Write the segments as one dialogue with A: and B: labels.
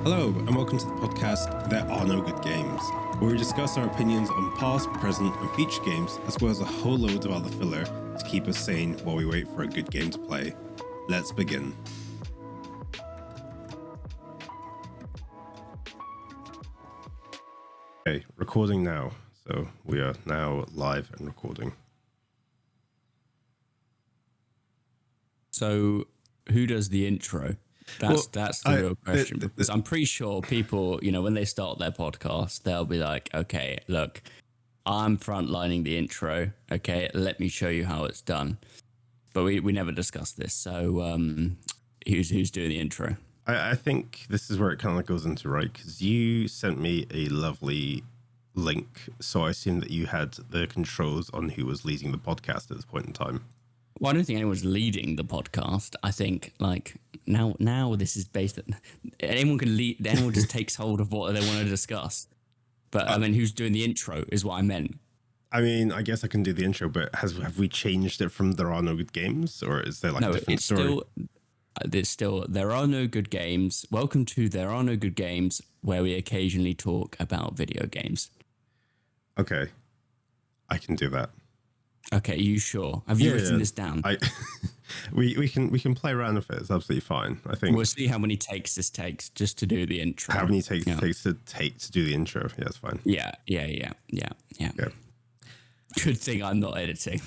A: Hello, and welcome to the podcast There Are No Good Games, where we discuss our opinions on past, present, and future games, as well as a whole load of other filler to keep us sane while we wait for a good game to play. Let's begin. Okay, recording now. So we are now live and recording.
B: So who does the intro? That's the real question, because I'm pretty sure people, when they start their podcast, they'll be like, okay, look, I'm frontlining the intro. Okay, let me show you how it's done. But we never discussed this. So who's doing the intro?
A: I think this is where it kind of goes into, right? Because you sent me a lovely link. So I assume that you had the controls on who was leading the podcast at this point in time.
B: Well, I don't think anyone's leading the podcast. I think now this is based on anyone can lead. Anyone just takes hold of what they want to discuss. But I mean, who's doing the intro is what I meant.
A: I mean, I guess I can do the intro, but have we changed it from There Are No Good Games, or is there a different story?
B: It's still There Are No Good Games. Welcome to There Are No Good Games, where we occasionally talk about video games.
A: Okay, I can do that.
B: Okay, you sure? Have you written this down?
A: We can play around with it. It's absolutely fine. I think
B: we'll see how many takes this takes just to do the intro.
A: How many takes to do the intro? Yeah, it's fine.
B: Yeah. Good thing I'm not editing.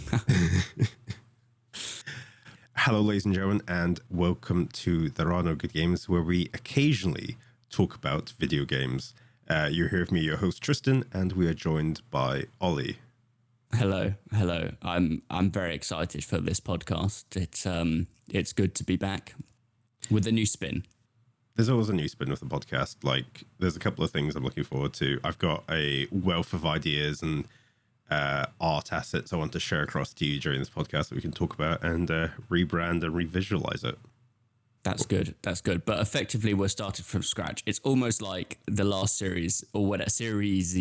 A: Hello, ladies and gentlemen, and welcome to There Are No Good Games, where we occasionally talk about video games. You're here with me, your host Tristan, and we are joined by Ollie.
B: Hello. I'm very excited for this podcast. It's good to be back with a new spin.
A: There's always a new spin with the podcast. Like, there's a couple of things I'm looking forward to. I've got a wealth of ideas and art assets I want to share across to you during this podcast that we can talk about and rebrand and revisualize it.
B: That's good. But effectively, we're started from scratch. It's almost like the last series or whatever series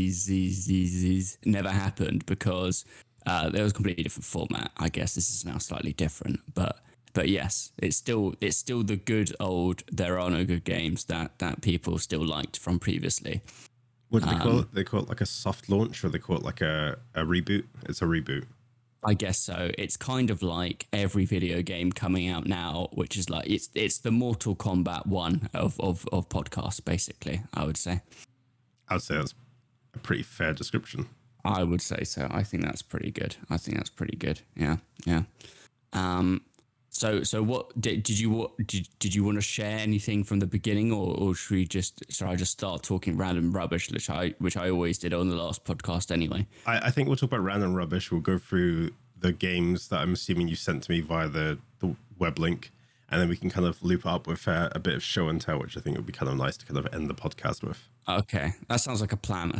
B: never happened because there was a completely different format. I guess this is now slightly different, but yes, it's still the good old There Are No Good Games that people still liked from previously.
A: What do they call it? They call it like a soft launch, or they call it like a reboot? It's a reboot.
B: I guess so. It's kind of like every video game coming out now, which is like it's the Mortal Kombat 1 of podcasts, basically. I would say
A: that's a pretty fair description.
B: I would say so. I think that's pretty good. Yeah. So what did you want to share anything from the beginning, or should I just start talking random rubbish, which I always did on the last podcast anyway?
A: I think we'll talk about random rubbish. We'll go through the games that I'm assuming you sent to me via the web link, and then we can kind of loop up with a bit of show and tell, which I think would be kind of nice to kind of end the podcast with. Okay,
B: that sounds like a plan.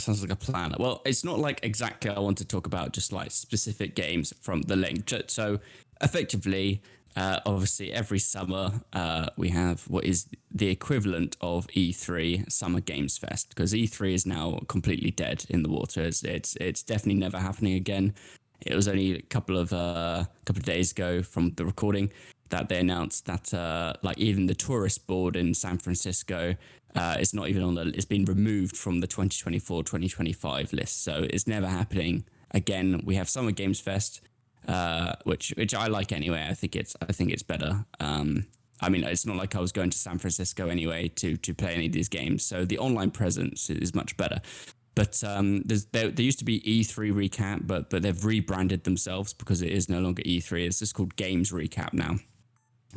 B: Well, it's not like exactly I want to talk about just like specific games from the link. So effectively, obviously every summer we have what is the equivalent of E3 Summer Games Fest, because E3 is now completely dead in the water. It's definitely never happening again. It was only a couple of days ago from the recording that they announced that like even the tourist board in San Francisco is not even it's been removed from the 2024-2025 list. So it's never happening again. We have Summer Games Fest, which I like anyway. I think it's better. I mean, it's not like I was going to San Francisco anyway to play any of these games. So the online presence is much better. But there used to be E3 Recap, but they've rebranded themselves because it is no longer E3. It's just called Games Recap now.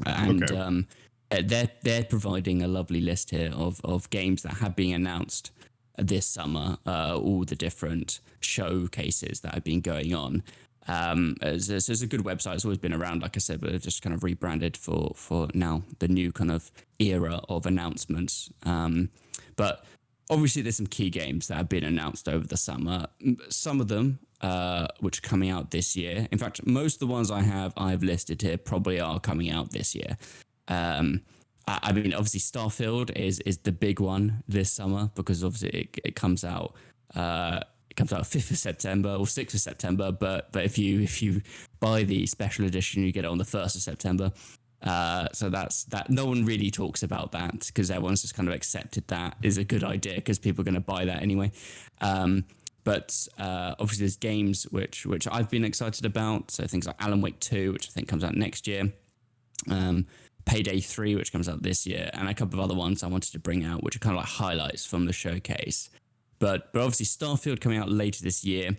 B: And they're providing a lovely list here of games that have been announced this summer, all the different showcases that have been going on. It's a good website. It's always been around, like I said, but they've just kind of rebranded for now the new kind of era of announcements. But obviously there's some key games that have been announced over the summer. Some of them which are coming out this year. In fact, most of the ones I've listed here probably are coming out this year. I mean, obviously Starfield is the big one this summer because obviously it comes out. It comes out 5th of September or 6th of September, but if you buy the special edition, you get it on the 1st of September. So that's that. No one really talks about that because everyone's just kind of accepted that is a good idea because people are going to buy that anyway. But obviously, there's games which I've been excited about. So things like Alan Wake 2, which I think comes out next year. Payday 3, which comes out this year, and a couple of other ones I wanted to bring out, which are kind of like highlights from the showcase. But obviously, Starfield coming out later this year.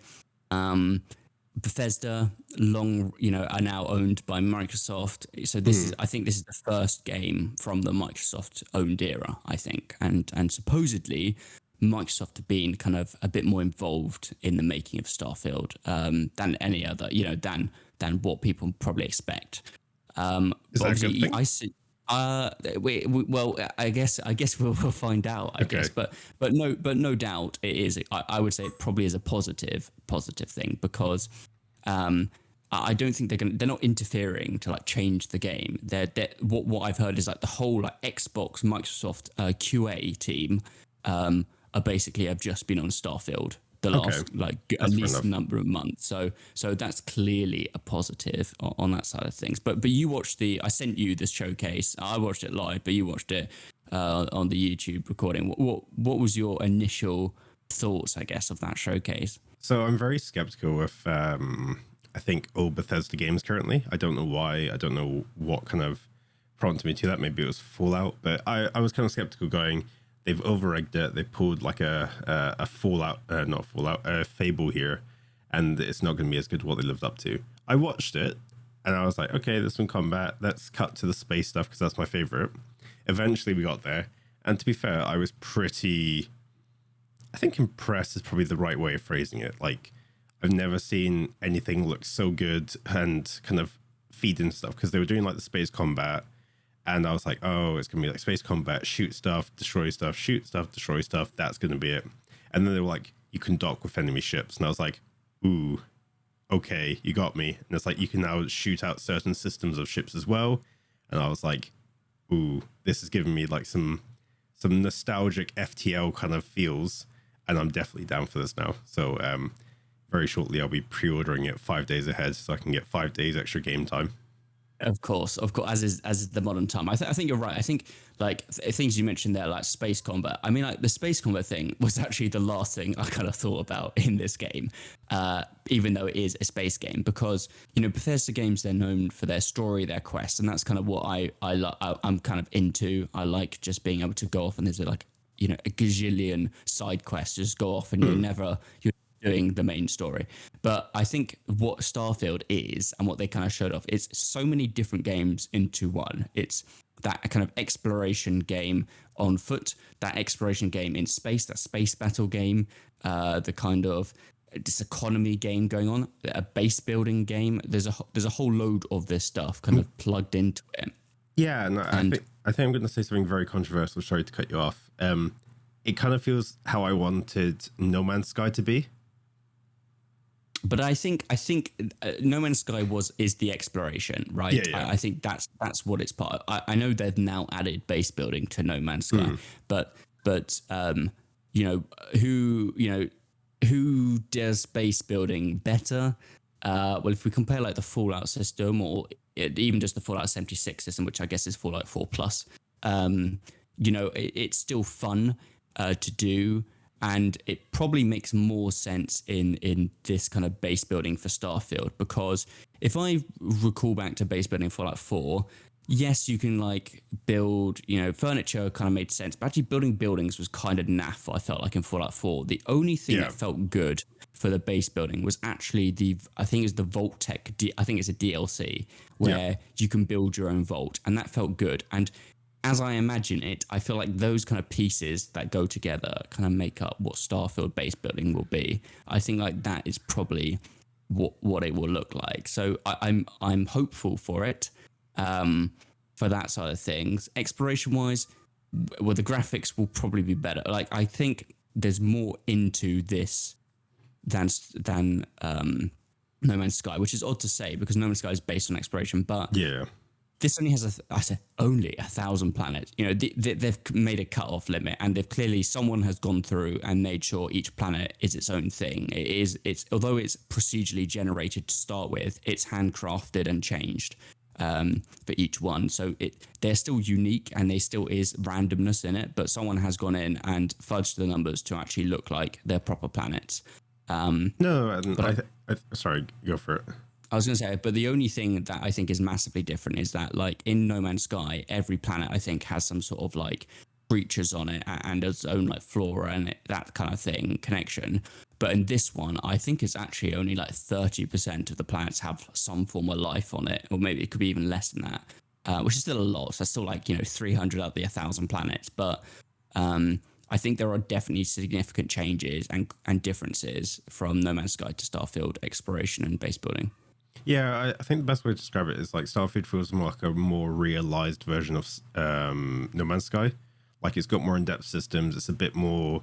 B: Bethesda are now owned by Microsoft. So I think this is the first game from the Microsoft owned era, I think. And supposedly Microsoft have been kind of a bit more involved in the making of Starfield than any other, than what people probably expect.
A: Is that a good thing?
B: I see. Well, I guess we'll find out. I guess, but no doubt it is. I would say it probably is a positive thing because I don't think they're not interfering to like change the game. What I've heard is like the whole like Xbox Microsoft QA team are basically have just been on Starfield the last at least number of months. So that's clearly a positive on that side of things. But you watched I sent you this showcase. I watched it live, but you watched it on the YouTube recording. What was your initial thoughts, I guess, of that showcase?
A: So I'm very skeptical of I think all Bethesda games currently. I don't know why. I don't know what kind of prompted me to that. Maybe it was Fallout, but I was kind of skeptical going, they've over-egged it. They pulled like a Fable here, and it's not going to be as good as what they lived up to. I watched it, and I was like, okay, there's some combat. Let's cut to the space stuff because that's my favorite. Eventually, we got there, and to be fair, I was pretty. I think impressed is probably the right way of phrasing it. Like, I've never seen anything look so good and kind of feed in stuff because they were doing like the space combat. And I was like, oh, it's going to be like space combat, shoot stuff, destroy stuff, shoot stuff, destroy stuff. That's going to be it. And then they were like, you can dock with enemy ships. And I was like, ooh, okay, you got me. And it's like, you can now shoot out certain systems of ships as well. And I was like, ooh, this is giving me like some nostalgic FTL kind of feels. And I'm definitely down for this now. So very shortly, I'll be pre-ordering it 5 days ahead so I can get 5 days extra game time.
B: Of course, as is the modern time. I think you're right. I think like things you mentioned there, like space combat. I mean, like the space combat thing was actually the last thing I kind of thought about in this game, even though it is a space game. Because Bethesda games, they're known for their story, their quests, and that's kind of what I'm kind of into. I like just being able to go off and there's like a gazillion side quests just go off and you're doing the main story. But I think what Starfield is and what they kind of showed off, it's so many different games into one. It's that kind of exploration game on foot, that exploration game in space, that space battle game, the kind of this economy game going on, a base building game. There's a whole load of this stuff kind of plugged into it.
A: Yeah, no, I think I'm going to say something very controversial. Sorry to cut you off. It kind of feels how I wanted No Man's Sky to be.
B: But I think No Man's Sky is the exploration, right?
A: Yeah.
B: I think that's what it's part of. I know they've now added base building to No Man's Sky, but who does base building better? Well, if we compare like the Fallout system or even just the Fallout 76 system, which I guess is Fallout 4 plus, it's still fun to do. And it probably makes more sense in this kind of base building for Starfield, because if I recall back to base building Fallout 4, yes, you can like build, furniture kind of made sense, but actually building buildings was kind of naff, I felt like in Fallout 4. The only thing that felt good for the base building was actually I think it's the Vault Tech, I think it's a DLC where you can build your own vault, and that felt good. And as I imagine it, I feel like those kind of pieces that go together kind of make up what Starfield base building will be. I think like that is probably what it will look like. So I'm hopeful for it, for that side of things. Exploration wise, well, the graphics will probably be better. Like I think there's more into this than No Man's Sky, which is odd to say because No Man's Sky is based on exploration, but this only has only 1,000 planets. They've made a cut-off limit, and someone has gone through and made sure each planet is its own thing. It's although it's procedurally generated to start with, it's handcrafted and changed. for each one. So they're still unique and there still is randomness in it, but someone has gone in and fudged the numbers to actually look like they're proper planets.
A: Sorry, go for it.
B: I was going to say, but the only thing that I think is massively different is that, like, in No Man's Sky, every planet I think has some sort of like creatures on it and its own like flora and that kind of thing connection. But in this one, I think it's actually only like 30% of the planets have some form of life on it, or maybe it could be even less than that, which is still a lot. So that's still like 300 out of the 1,000 planets, but I think there are definitely significant changes and differences from No Man's Sky to Starfield exploration and base building.
A: Yeah, I think the best way to describe it is like Starfield feels more like a more realized version of No Man's Sky. Like it's got more in-depth systems. It's a bit more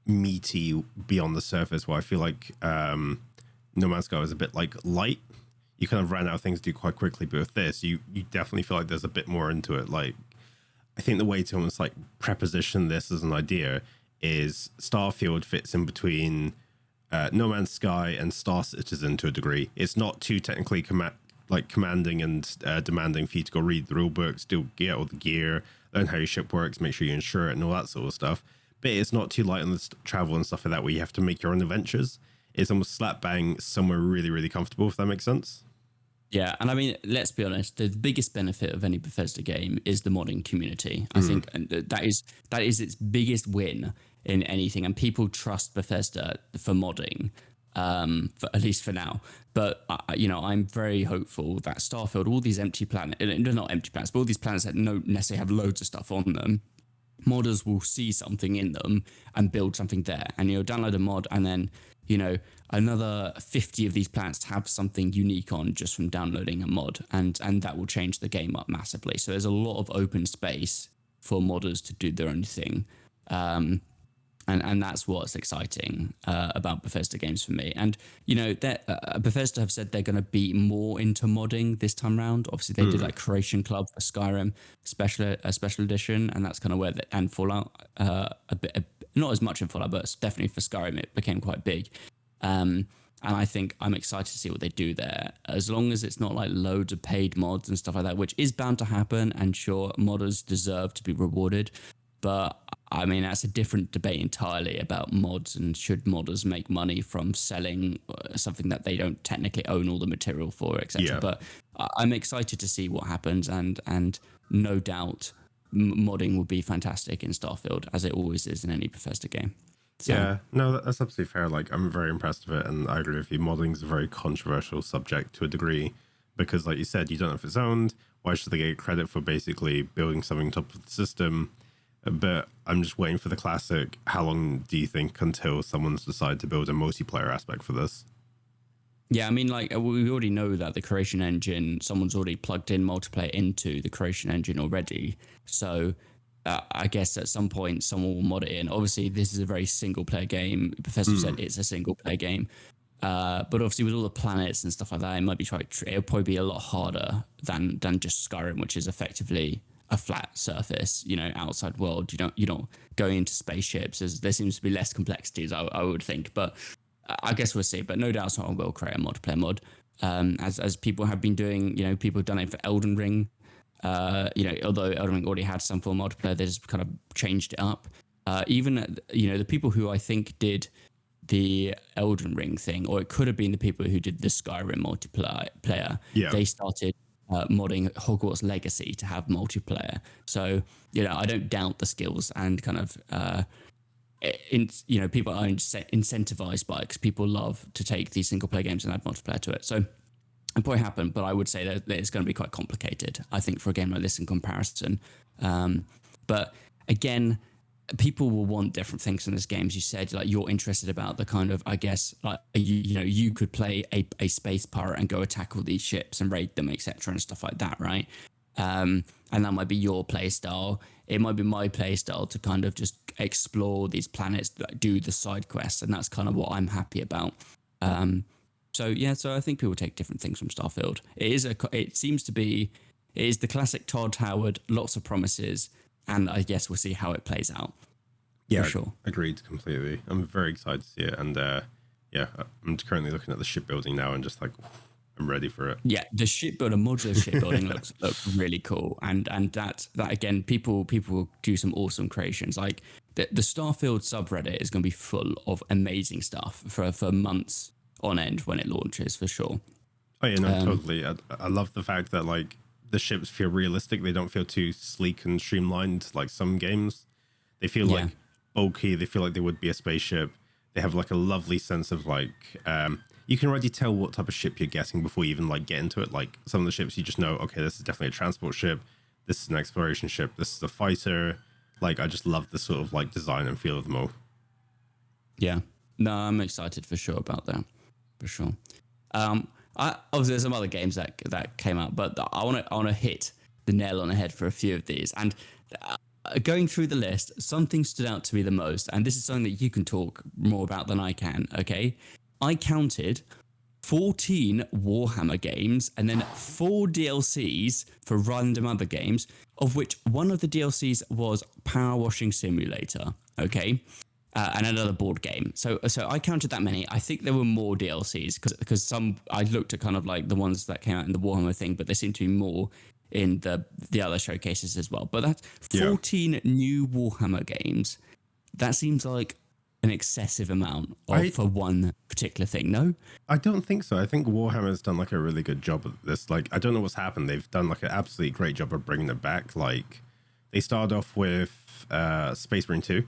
A: meaty beyond the surface, where I feel like No Man's Sky is a bit like light. You kind of ran out of things to do quite quickly, but with this, you definitely feel like there's a bit more into it. Like I think the way to almost like preposition this as an idea is Starfield fits in between No Man's Sky and Star Citizen to a degree. It's not too technically commanding and demanding for you to go read the rule books, get all the gear, learn how your ship works, make sure you insure it and all that sort of stuff. But it's not too light on the travel and stuff like that where you have to make your own adventures. It's almost slap bang somewhere really, really comfortable, if that makes sense.
B: Yeah, and I mean, let's be honest, the biggest benefit of any Bethesda game is the modding community. I think that is its biggest win in anything, and people trust Bethesda for modding, for, at least for now. But I'm very hopeful that Starfield, all these empty planets, not empty planets, but all these planets that don't necessarily have loads of stuff on them, modders will see something in them and build something there. And download a mod, and then another 50 of these planets have something unique on just from downloading a mod, and that will change the game up massively. So there's a lot of open space for modders to do their own thing. And that's what's exciting about Bethesda games for me. And, Bethesda have said they're going to be more into modding this time around. Obviously, they did like Creation Club for Skyrim, special edition, and that's kind of where, and Fallout, not as much in Fallout, but definitely for Skyrim, it became quite big. And I think I'm excited to see what they do there, as long as it's not like loads of paid mods and stuff like that, which is bound to happen. And sure, modders deserve to be rewarded. But I mean, that's a different debate entirely about mods and should modders make money from selling something that they don't technically own all the material for, etc. Yeah. But I'm excited to see what happens, and no doubt modding will be fantastic in Starfield, as it always is in any Bethesda game. So,
A: yeah, no, that's absolutely fair. Like, I'm very impressed with it, and I agree with you. Modding is a very controversial subject to a degree, because like you said, you don't know if it's owned. Why should they get credit for basically building something on top of the system? But I'm just waiting for the classic, how long do you think until someone's decided to build a multiplayer aspect for this?
B: Yeah, I mean, like, we already know that the Creation Engine, someone's already plugged in multiplayer into the Creation Engine already. So I guess at some point someone will mod it in. Obviously, this is a very single-player game. Bethesda said it's a single-player game. But obviously with all the planets and stuff like that, it'll probably be a lot harder than just Skyrim, which is effectively a flat surface, outside world. You don't go into spaceships. There seems to be less complexities, I would think, but I guess we'll see. But no doubt someone will create a multiplayer mod, as people have been doing. People have done it for Elden Ring. Although Elden Ring already had some form of multiplayer, they just kind of changed it up. Even the people who I think did the Elden Ring thing, or it could have been the people who did the Skyrim multiplayer. Yeah. They started modding Hogwarts Legacy to have multiplayer. So, I don't doubt the skills, and kind of, people are incentivized by it, because people love to take these single player games and add multiplayer to it. So it'll probably happen, but I would say that it's going to be quite complicated, I think, for a game like this in comparison. But again, people will want different things from this game. As you said, like, you're interested about the kind of, I guess, like, you could play a space pirate and go attack all these ships and raid them, etc., and stuff like that, right? And that might be your play style. It might be my play style to kind of just explore these planets, do the side quests, and that's kind of what I'm happy about. So I think people take different things from Starfield. It is the classic Todd Howard, lots of promises, and I guess we'll see how it plays out.
A: Yeah,
B: for sure.
A: Agreed completely. I'm very excited to see it, and I'm currently looking at the shipbuilding now and just like, I'm ready for it.
B: Yeah, the shipbuilding, modular shipbuilding looks really cool, and that again, people will do some awesome creations. Like the Starfield subreddit is going to be full of amazing stuff for months on end when it launches, for sure.
A: Oh yeah, no, totally. I love the fact that like the ships feel realistic. They don't feel too sleek and streamlined like some games. They feel like bulky. They feel like they would be a spaceship. They have like a lovely sense of like you can already tell what type of ship you're getting before you even like get into it. Like some of the ships you just know, okay, this is definitely a transport ship. This is an exploration ship. This is a fighter. Like I just love the sort of like design and feel of them all.
B: Yeah, no, I'm excited for sure about that, for sure. Obviously, there's some other games that came out, but I want to hit the nail on the head for a few of these. And going through the list, something stood out to me the most, and this is something that you can talk more about than I can. Okay, I counted 14 Warhammer games and then 4 DLCs for random other games, of which one of the DLCs was Power Washing Simulator. Okay. And another board game. So I counted that many. I think there were more DLCs because some I looked at kind of like the ones that came out in the Warhammer thing, but there seemed to be more in the other showcases as well. But that's 14 new Warhammer games. That seems like an excessive amount for one particular thing. No,
A: I don't think so. I think Warhammer's done like a really good job of this. Like I don't know what's happened. They've done like an absolutely great job of bringing it back. Like they started off with Space Marine 2.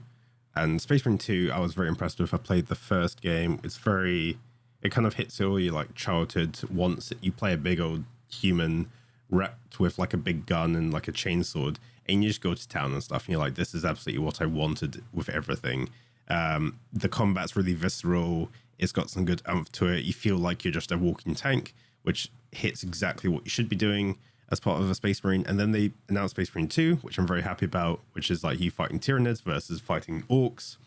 A: And Space Marine 2, I was very impressed with. I played the first game. It kind of hits all your like childhood wants. You play a big old human wrapped with like a big gun and like a chainsword, and you just go to town and stuff. And you're like, this is absolutely what I wanted with everything. The combat's really visceral. It's got some good oomph to it. You feel like you're just a walking tank, which hits exactly what you should be doing as part of a Space Marine. And then they announced Space Marine 2, which I'm very happy about, which is like you fighting Tyranids versus fighting Orcs.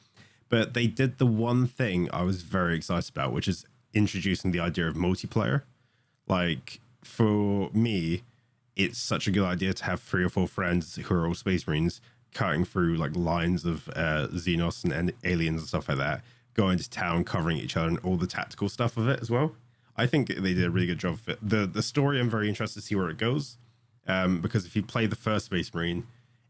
A: But they did the one thing I was very excited about, which is introducing the idea of multiplayer. Like, for me, it's such a good idea to have 3 or 4 friends who are all Space Marines cutting through like lines of Xenos and aliens and stuff like that, going to town, covering each other, and all the tactical stuff of it as well. I think they did a really good job of it. The story, I'm very interested to see where it goes, because if you play the first Space Marine,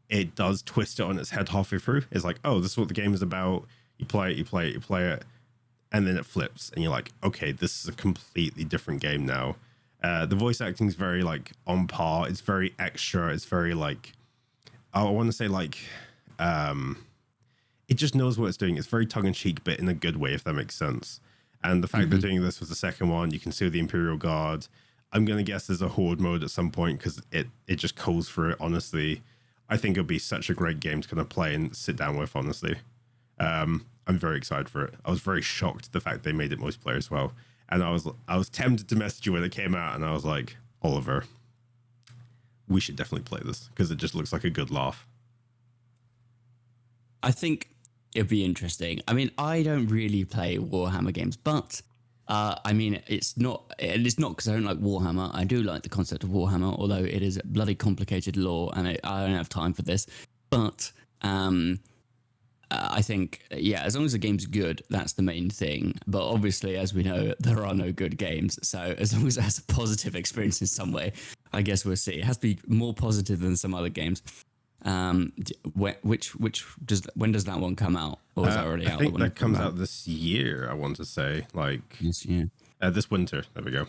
A: it does twist it on its head halfway through. It's like, oh, this is what the game is about. You play it, and then it flips, and you're like, okay, this is a completely different game now. The voice acting is very like on par. It's very extra. It's very like, I want to say like, it just knows what it's doing. It's very tongue in cheek, but in a good way, if that makes sense. And the fact they're doing this with the second one, you can see the Imperial Guard. I'm going to guess there's a Horde mode at some point because it just calls for it, honestly. I think it'll be such a great game to kind of play and sit down with, honestly. I'm very excited for it. I was very shocked the fact they made it multiplayer as well. And I was tempted to message you when it came out, and I was like, Oliver, we should definitely play this because it just looks like a good laugh.
B: I think it'd be interesting. I mean, I don't really play Warhammer games, but I mean, it's not because I don't like Warhammer. I do like the concept of Warhammer, although it is bloody complicated lore, and I don't have time for this. But I think, yeah, as long as the game's good, that's the main thing. But obviously, as we know, there are no good games. So as long as it has a positive experience in some way, I guess we'll see. It has to be more positive than some other games. When does that one come out, or is that already out?
A: I think that comes out this year. I want to say
B: this year,
A: this winter. There we go.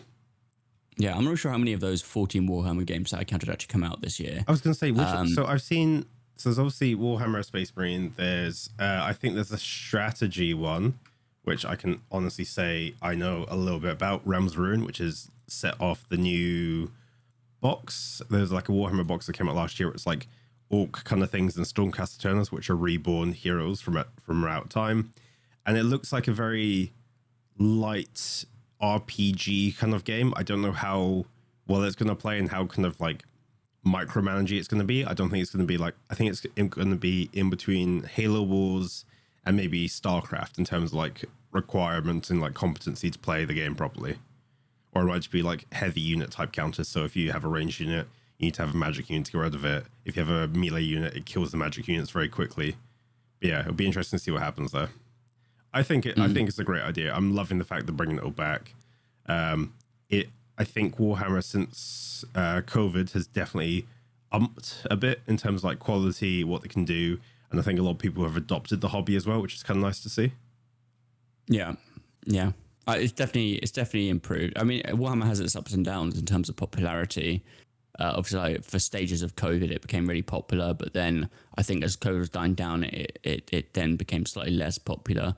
B: Yeah, I'm not sure how many of those 14 Warhammer games that I counted actually come out this year.
A: I was going to say, so I've seen. So there's obviously Warhammer Space Marine. There's I think there's a strategy one, which I can honestly say I know a little bit about. Realms of Ruin, which is set off the new box. There's like a Warhammer box that came out last year. It's like orc kind of things and Stormcast Eternals, which are reborn heroes from out time, and it looks like a very light RPG kind of game. I don't know how well it's going to play and how kind of like micromanaging it's going to be. I don't think it's going to be like, I think it's going to be in between Halo Wars and maybe StarCraft in terms of like requirements and like competency to play the game properly, or it might just be like heavy unit type counters. So if you have a ranged unit, you need to have a magic unit to get rid of it. If you have a melee unit, it kills the magic units very quickly. But yeah, it'll be interesting to see what happens there. I think it's a great idea. I'm loving the fact they're bringing it all back. I think Warhammer since COVID has definitely upped a bit in terms of like quality, what they can do, and I think a lot of people have adopted the hobby as well, which is kind of nice to see.
B: Yeah, yeah. It's definitely improved. I mean, Warhammer has its ups and downs in terms of popularity. Obviously, like, for stages of COVID, it became really popular, but then I think as COVID was dying down, it then became slightly less popular.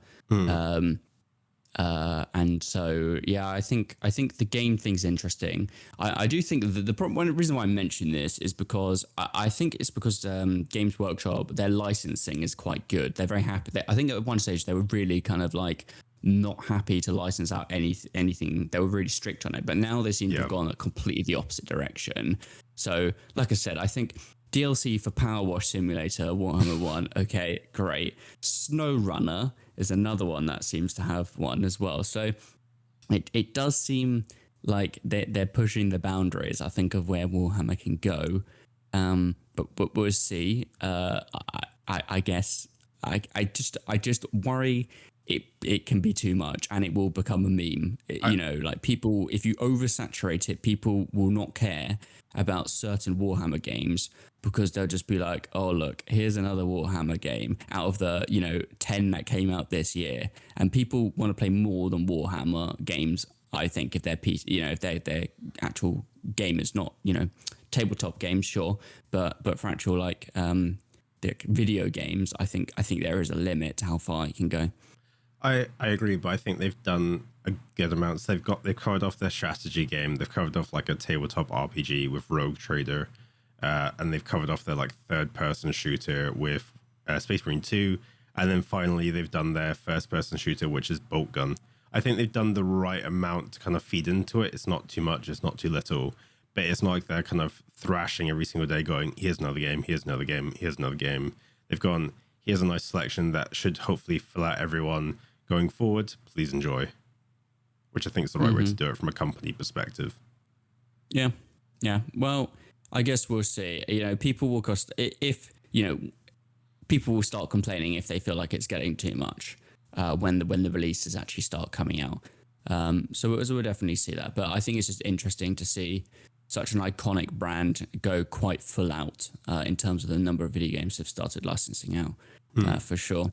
B: And so, yeah, I think the game thing's interesting. I do think that the problem, one reason why I mention this is because I think it's because Games Workshop, their licensing is quite good. They're very happy. I think at one stage they were really kind of like not happy to license out anything. They were really strict on it, but now they seem to have gone completely the opposite direction. So, like I said, I think DLC for Power Wash Simulator, Warhammer 1, okay, great. Snow Runner is another one that seems to have one as well. So it does seem like they're pushing the boundaries, I think, of where Warhammer can go. But we'll see. I guess I just worry it can be too much and it will become a meme. Like people, if you oversaturate it, people will not care about certain Warhammer games because they'll just be like, oh, look, here's another Warhammer game out of the, 10 that came out this year. And people want to play more than Warhammer games, I think, if they're if they're actual gamers, not, tabletop games, sure. But for actual the video games, I think there is a limit to how far it can go.
A: I agree, but I think they've done a good amount. So they've covered off their strategy game. They've covered off like a tabletop RPG with Rogue Trader, and they've covered off their like third-person shooter with Space Marine 2, and then finally they've done their first-person shooter, which is Bolt Gun. I think they've done the right amount to kind of feed into it. It's not too much, it's not too little, but it's not like they're kind of thrashing every single day, going, "Here's another game, here's another game, here's another game." They've gone, "Here's a nice selection that should hopefully fill out everyone going forward. Please enjoy," which I think is the right way to do it from a company perspective.
B: Yeah. Well, I guess we'll see. People will people will start complaining if they feel like it's getting too much when the releases actually start coming out. So we'll definitely see that. But I think it's just interesting to see such an iconic brand go quite full out in terms of the number of video games they've started licensing out, for sure.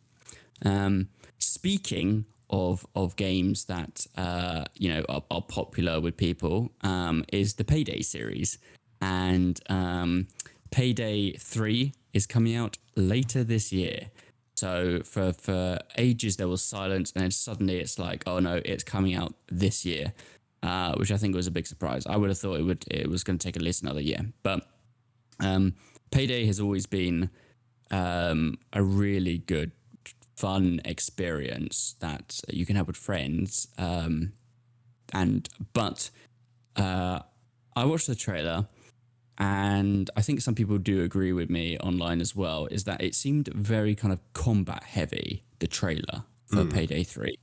B: Speaking of games that are popular with people, is the Payday series, and Payday 3 is coming out later this year. So for ages there was silence, and then suddenly it's like, oh no, it's coming out this year, which I think was a big surprise. I would have thought it was going to take at least another year, but Payday has always been a really good, fun experience that you can have with friends. But I watched the trailer, and I think some people do agree with me online as well, is that it seemed very kind of combat heavy, the trailer for Payday 3.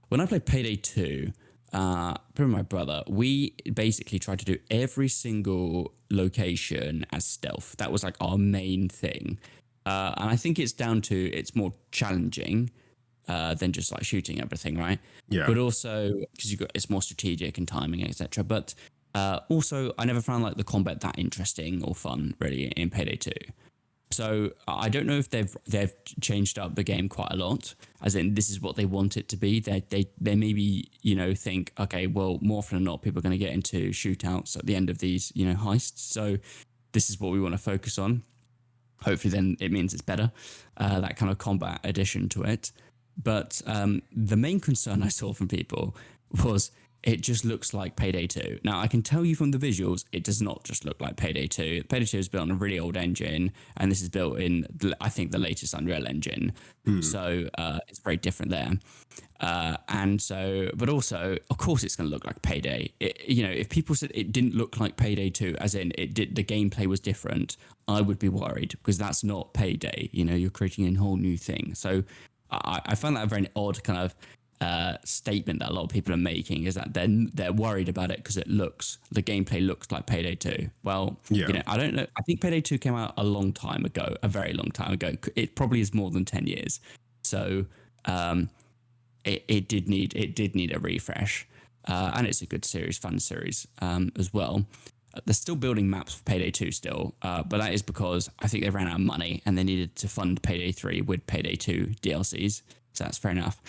B: When I played Payday 2, with my brother, we basically tried to do every single location as stealth. That was like our main thing. And I think it's down to it's more challenging than just like shooting everything, right?
A: Yeah.
B: But also because it's more strategic and timing, etc. But also, I never found like the combat that interesting or fun really in Payday 2. So I don't know if they've changed up the game quite a lot, as in this is what they want it to be. They maybe think, okay, well, more often than not, people are going to get into shootouts at the end of these heists. So this is what we want to focus on. Hopefully, then it means it's better, that kind of combat addition to it. But the main concern I saw from people was it just looks like Payday 2. Now, I can tell you from the visuals, it does not just look like Payday 2. Payday 2 is built on a really old engine, and this is built in, I think, the latest Unreal Engine. So it's very different there. But also, of course, it's going to look like Payday. If people said it didn't look like Payday 2, as in the gameplay was different, I would be worried, because that's not Payday. You're creating a whole new thing. So I found that a very odd kind of statement that a lot of people are making, is that they're worried about it because the gameplay looks like Payday 2. Well, I don't know. I think Payday 2 came out a long time ago, a very long time ago. It probably is more than 10 years. So it did need a refresh. and it's a good series, fun series as well. They're still building maps for Payday 2 still, but that is because I think they ran out of money and they needed to fund Payday 3 with Payday 2 DLCs. So that's fair enough.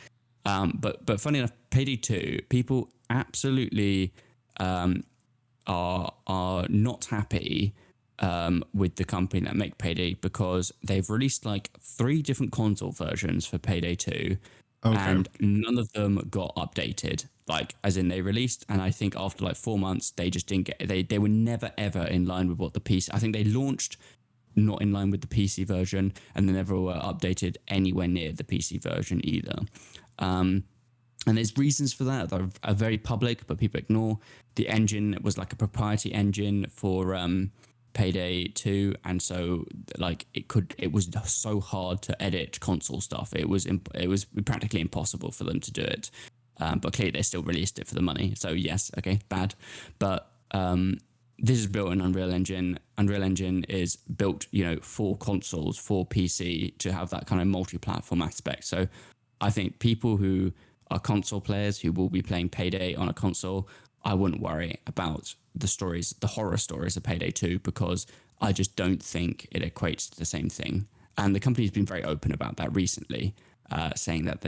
B: But funny enough, Payday 2, people absolutely are not happy with the company that make Payday because they've released like 3 different console versions for Payday 2, and none of them got updated. Like, as in they released, and I think after like 4 months, they just didn't get. They were never ever in line with what the PC. I think they launched not in line with the PC version, and they never were updated anywhere near the PC version either. And there's reasons for that are very public, but people ignore. The engine was like a proprietary engine for Payday 2, and so like it was so hard to edit console stuff. It was practically impossible for them to do it. But clearly they still released it for the money. So yes, okay, bad. But this is built in Unreal Engine. Unreal Engine is built, for consoles, for PC, to have that kind of multi-platform aspect. So I think people who are console players who will be playing Payday on a console, I wouldn't worry about the horror stories of Payday 2, because I just don't think it equates to the same thing. And the company's been very open about that recently, saying that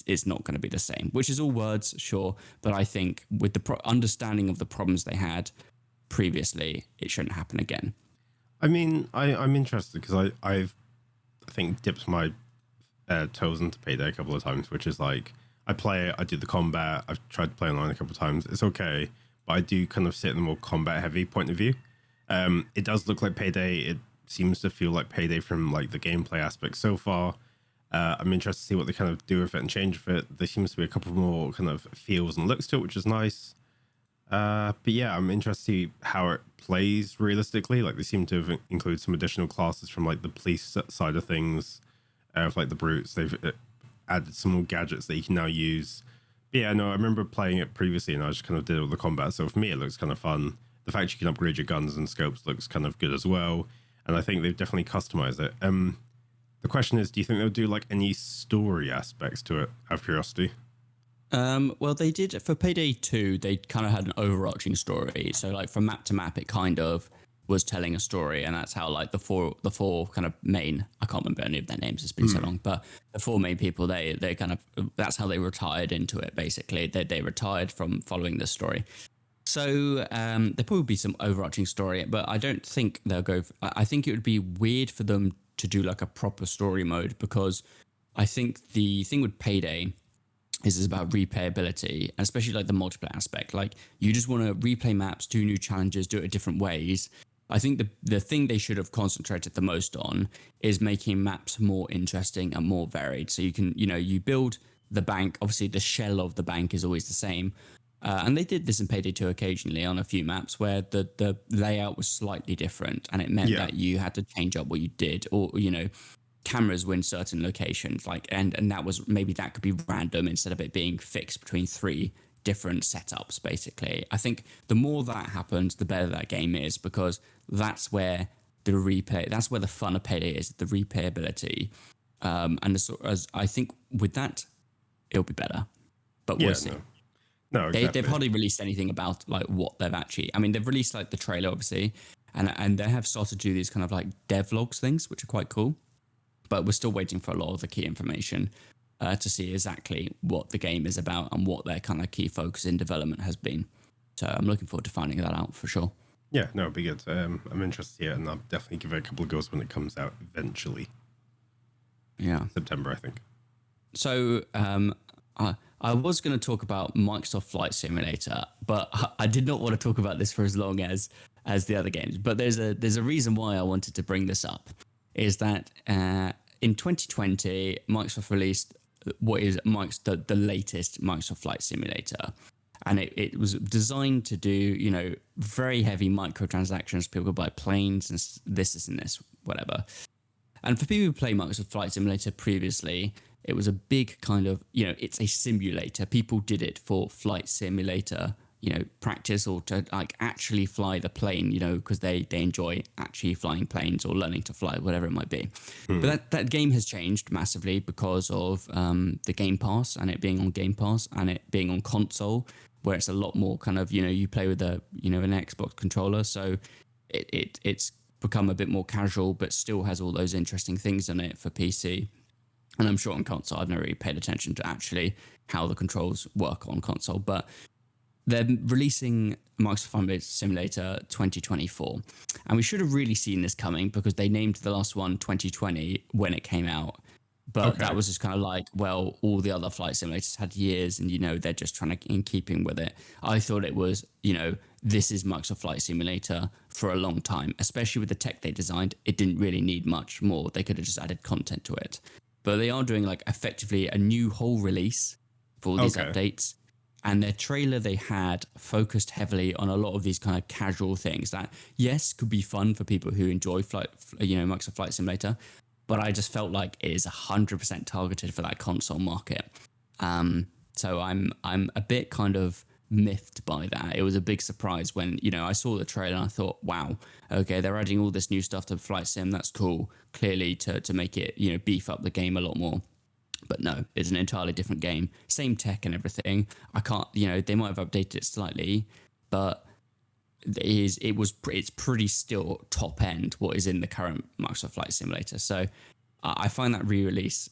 B: it's not going to be the same, which is all words, sure. But I think with the understanding of the problems they had previously, it shouldn't happen again.
A: I mean, I'm interested because I think dipped my toes into Payday a couple of times, which is like, I play it, I do the combat, I've tried to play online a couple of times. It's okay, but I do kind of sit in the more combat heavy point of view. It does look like Payday. It seems to feel like Payday from like the gameplay aspect so far. I'm interested to see what they kind of do with it and change with it. There seems to be a couple more kind of feels and looks to it, which is nice. But yeah, I'm interested to see how it plays realistically. Like, they seem to have included some additional classes from like the police side of things, of like the brutes. They've added some more gadgets that you can now use. But yeah, no, I remember playing it previously and I just kind of did all the combat. So for me, it looks kind of fun. The fact you can upgrade your guns and scopes looks kind of good as well. And I think they've definitely customized it. The question is, do you think they'll do like any story aspects to it, out of curiosity?
B: Well, they did for Payday 2. They kind of had an overarching story. So like from map to map, it kind of was telling a story, and that's how like the four kind of main, I can't remember any of their names, it's been so long, but the 4 main people, they kind of, that's how they retired into it. Basically, they retired from following this story. So there probably be some overarching story, but I don't think they'll go. I think it would be weird for them to do like a proper story mode, because I think the thing with Payday is it's about replayability, and especially like the multiplayer aspect. Like, you just want to replay maps, do new challenges, do it different ways. I think the thing they should have concentrated the most on is making maps more interesting and more varied. So you can, you build the bank. Obviously, the shell of the bank is always the same. And they did this in Payday 2 occasionally on a few maps where the layout was slightly different, and it meant that you had to change up what you did, or, cameras were in certain locations, like, and that was, maybe that could be random instead of it being fixed between 3 different setups. Basically, I think the more that happens, the better that game is, because that's where that's where the fun of Payday is, the replayability. And as I think with that, it'll be better, but we'll see.
A: No, exactly.
B: They've hardly released anything about like what they've actually. I mean, they've released like the trailer, obviously, and they have started to do these kind of like devlogs things, which are quite cool. But we're still waiting for a lot of the key information to see exactly what the game is about and what their kind of key focus in development has been. So I'm looking forward to finding that out for sure.
A: Yeah, no, it'd be good. I'm interested here, and I'll definitely give it a couple of goes when it comes out eventually.
B: Yeah,
A: September, I think.
B: So I was going to talk about Microsoft Flight Simulator, but I did not want to talk about this for as long as the other games. But there's a reason why I wanted to bring this up, is that in 2020, Microsoft released what is the latest Microsoft Flight Simulator. And it was designed to do, very heavy microtransactions. People could buy planes and this and this, whatever. And for people who play Microsoft Flight Simulator previously, it was a big kind of, it's a simulator. People did it for flight simulator, practice, or to like actually fly the plane, because they enjoy actually flying planes or learning to fly, whatever it might be. But that game has changed massively because of the Game Pass, and it being on Game Pass and it being on console. where it's a lot more kind of, you play with an Xbox controller. So it's become a bit more casual, but still has all those interesting things in it for PC. And I'm sure on console, I've never really paid attention to actually how the controls work on console, but they're releasing Microsoft Flight Simulator 2024. And we should have really seen this coming because they named the last one 2020 when it came out. But that was just kind of like, well, all the other flight simulators had years and, they're just trying to in keeping with it. I thought it was, this is Microsoft Flight Simulator for a long time, especially with the tech they designed. It didn't really need much more. They could have just added content to it. But they are doing like effectively a new whole release for all these updates. And their trailer they had focused heavily on a lot of these kind of casual things that, yes, could be fun for people who enjoy Microsoft Flight Simulator. But I just felt like it is 100% targeted for that console market. So I'm a bit kind of miffed by that. It was a big surprise when, I saw the trailer and I thought, wow, okay, they're adding all this new stuff to Flight Sim. That's cool. Clearly to make it, beef up the game a lot more. But no, it's an entirely different game. Same tech and everything. I can't, they might have updated it slightly, but it's pretty still top end what is in the current Microsoft Flight Simulator. So I find that re-release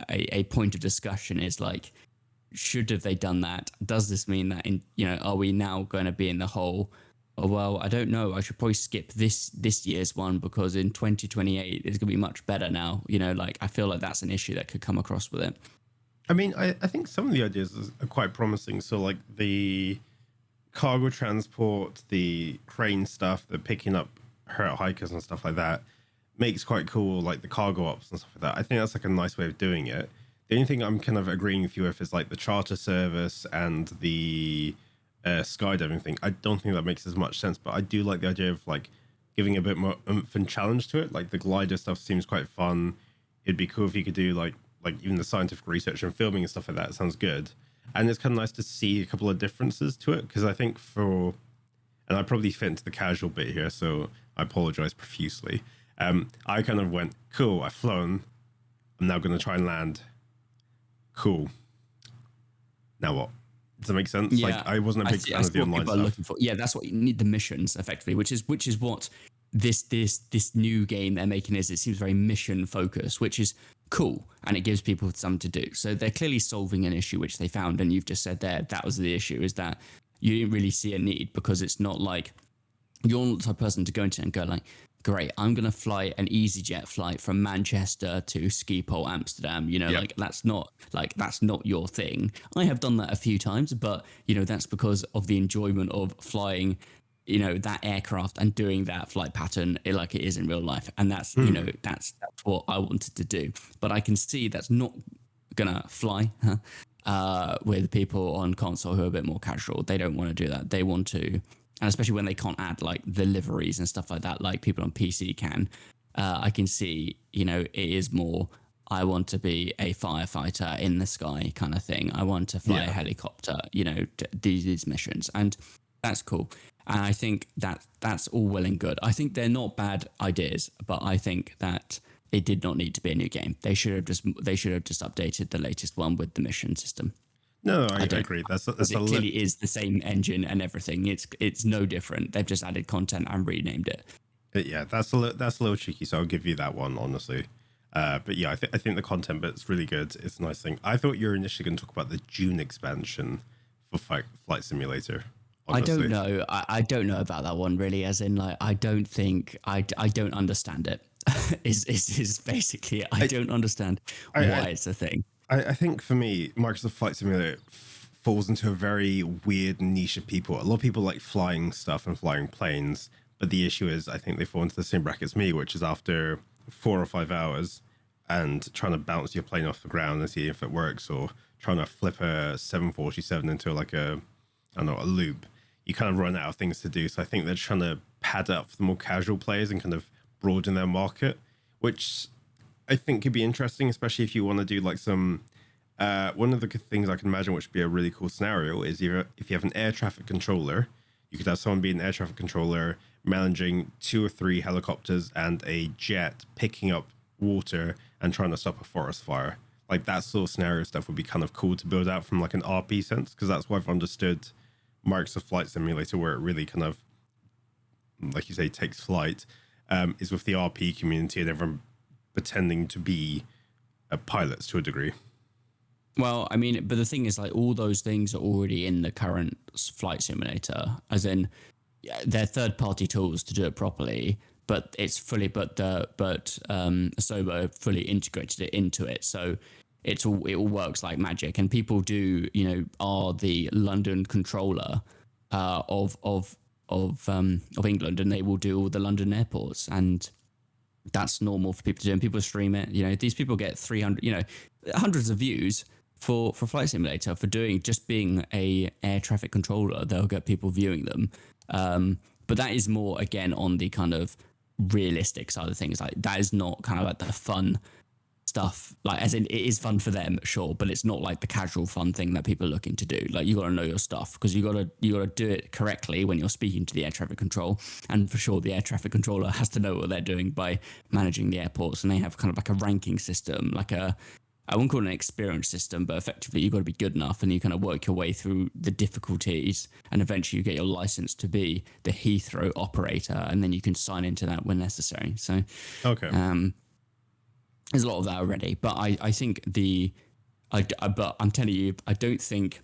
B: a point of discussion is like, should have they done that? Does this mean that are we now going to be in the whole, oh, well, I don't know, I should probably skip this year's one because in 2028 it's going to be much better now. I feel like that's an issue that could come across with it.
A: I mean, I think some of the ideas are quite promising. So like the cargo transport, the crane stuff, the picking up hurt hikers and stuff like that makes quite cool, like the cargo ops and stuff like that. I think that's like a nice way of doing it. The only thing I'm kind of agreeing with you with is like the charter service and the skydiving thing. I don't think that makes as much sense, but I do like the idea of like giving a bit more oomph and challenge to it. Like the glider stuff seems quite fun. It'd be cool if you could do like even the scientific research and filming and stuff like that. It sounds good. And it's kind of nice to see a couple of differences to it, because I think and I probably fit into the casual bit here, so I apologize profusely. I kind of went, cool, I've flown. I'm now going to try and land. Cool. Now what? Does that make sense?
B: Yeah,
A: like I wasn't a big fan of the online stuff.
B: Looking for. Yeah, that's what you need, the missions effectively, which is what this new game they're making is. It seems very mission focused, which is cool, and it gives people something to do. So they're clearly solving an issue which they found, and you've just said there that was the issue, is that you didn't really see a need, because it's not like you're not the type of person to go into it and go like, great, I'm going to fly an EasyJet flight from Manchester to Schiphol, Amsterdam. Like that's not your thing. I have done that a few times, but that's because of the enjoyment of flying, that aircraft and doing that flight pattern like it is in real life. And that's, that's what I wanted to do. But I can see that's not gonna fly with people on console who are a bit more casual. They don't want to do that. They want to. And especially when they can't add like the liveries and stuff like that, like people on PC can, I can see, it is more, I want to be a firefighter in the sky kind of thing. I want to fly a helicopter, to do these missions. And that's cool. And I think that's all well and good. I think they're not bad ideas, but I think that it did not need to be a new game. They should have just updated the latest one with the mission system.
A: No, I agree. That's
B: it clearly is the same engine and everything. It's no different. They've just added content and renamed it.
A: Yeah, that's a little cheeky. So I'll give you that one, honestly. But yeah, I think the content bit's really good. It's a nice thing. I thought you were initially going to talk about the June expansion for Flight Simulator. Honestly.
B: I don't know. I don't know about that one really. As in, like, I don't think I don't understand it. is basically I don't understand why it's a thing.
A: I think for me, Microsoft Flight Simulator falls into a very weird niche of people. A lot of people like flying stuff and flying planes, but the issue is I think they fall into the same bracket as me, which is after 4 or 5 hours and trying to bounce your plane off the ground and see if it works, or trying to flip a 747 into like a loop. You kind of run out of things to do. So I think they're trying to pad up for the more casual players and kind of broaden their market, which I think could be interesting, especially if you want to do like some. One of the good things I can imagine, which would be a really cool scenario, is if you have an air traffic controller, you could have someone be an air traffic controller managing 2 or 3 helicopters and a jet picking up water and trying to stop a forest fire. Like that sort of scenario stuff would be kind of cool to build out from like an RP sense, because that's what I've understood Microsoft Flight Simulator, where it really kind of, like you say, takes flight, is with the RP community and everyone pretending to be pilots to a degree.
B: Well, I mean, but the thing is, like, all those things are already in the current flight simulator, as in, they're third-party tools to do it properly. But it's fully, Asobo fully integrated it into it, so it all works like magic. And people do, are the London controller of England, and they will do all the London airports, and that's normal for people to do. And people stream it. These people get 300, hundreds of views for Flight Simulator for being a air traffic controller. They'll get people viewing them. But that is more, again, on the kind of realistic side of things. Like, that is not kind of like the fun stuff, like, as in, it is fun for them, sure, but it's not like the casual fun thing that people are looking to do. Like, you got to know your stuff, because you got to do it correctly when you're speaking to the air traffic control. And for sure, the air traffic controller has to know what they're doing by managing the airports, and they have kind of like a ranking system, like I won't call it an experience system, but effectively you've got to be good enough, and you kind of work your way through the difficulties, and eventually you get your license to be the Heathrow operator, and then you can sign into that when necessary. So,
A: okay.
B: There's a lot of that already, but I think but I'm telling you, I don't think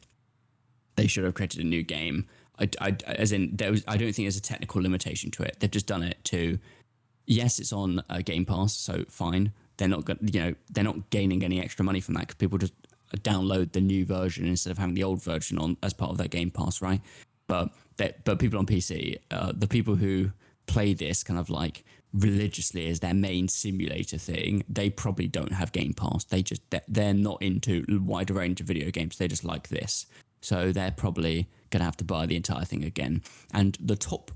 B: they should have created a new game. I don't think there's a technical limitation to it. They've just done it to, yes, it's on Game Pass, so fine. They're not they're not gaining any extra money from that, because people just download the new version instead of having the old version on as part of their Game Pass, right? But people on PC, the people who play this kind of like religiously as their main simulator thing, they probably don't have Game Pass. They're not into a wider range of video games. They just like this, so they're probably gonna have to buy the entire thing again. And the top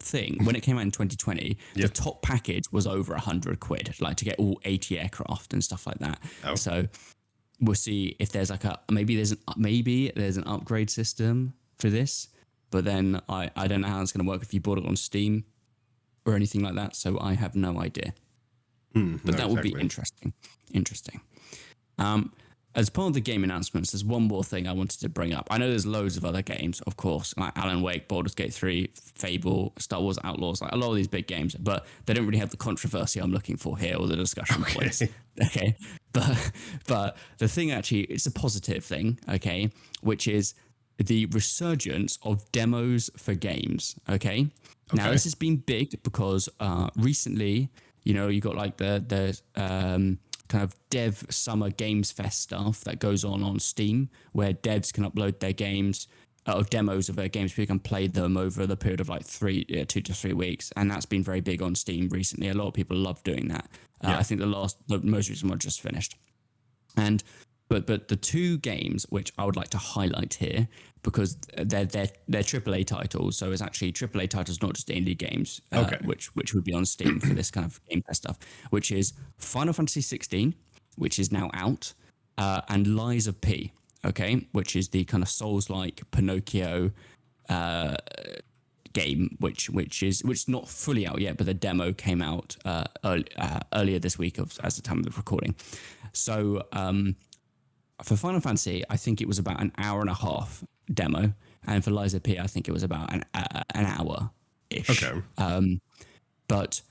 B: thing, when it came out in 2020, the top package was over £100, like, to get all 80 aircraft and stuff like that. Oh. So we'll see if there's like maybe there's an upgrade system for this, but then I don't know how it's gonna work if you bought it on Steam or anything like that. So I have no idea. But that would be interesting. As part of the game announcements, there's one more thing I wanted to bring up. I know there's loads of other games, of course, like Alan Wake, Baldur's Gate 3, Fable, Star Wars Outlaws, like a lot of these big games, but they don't really have the controversy I'm looking for here, or the discussion points. Okay. But the thing, actually, it's a positive thing, okay, which is the resurgence of demos for games, okay? Now, this has been big because recently, you got like the kind of dev summer games fest stuff that goes on Steam, where devs can upload their games or demos of their games, so you can play them over the period of like 2 to 3 weeks. And that's been very big on Steam recently. A lot of people love doing that. I think the most recent one just finished. But the two games which I would like to highlight here, because they're AAA titles, so it's actually AAA titles, not just indie games, which would be on Steam for this kind of Game Pass stuff, which is Final Fantasy 16, which is now out, and Lies of P, okay, which is the kind of Souls-like Pinocchio game, which is not fully out yet, but the demo came out earlier this week as the time of the recording. So for Final Fantasy, I think it was about an hour and a half demo, and for Lies of P, I think it was about an hour-ish. Okay. But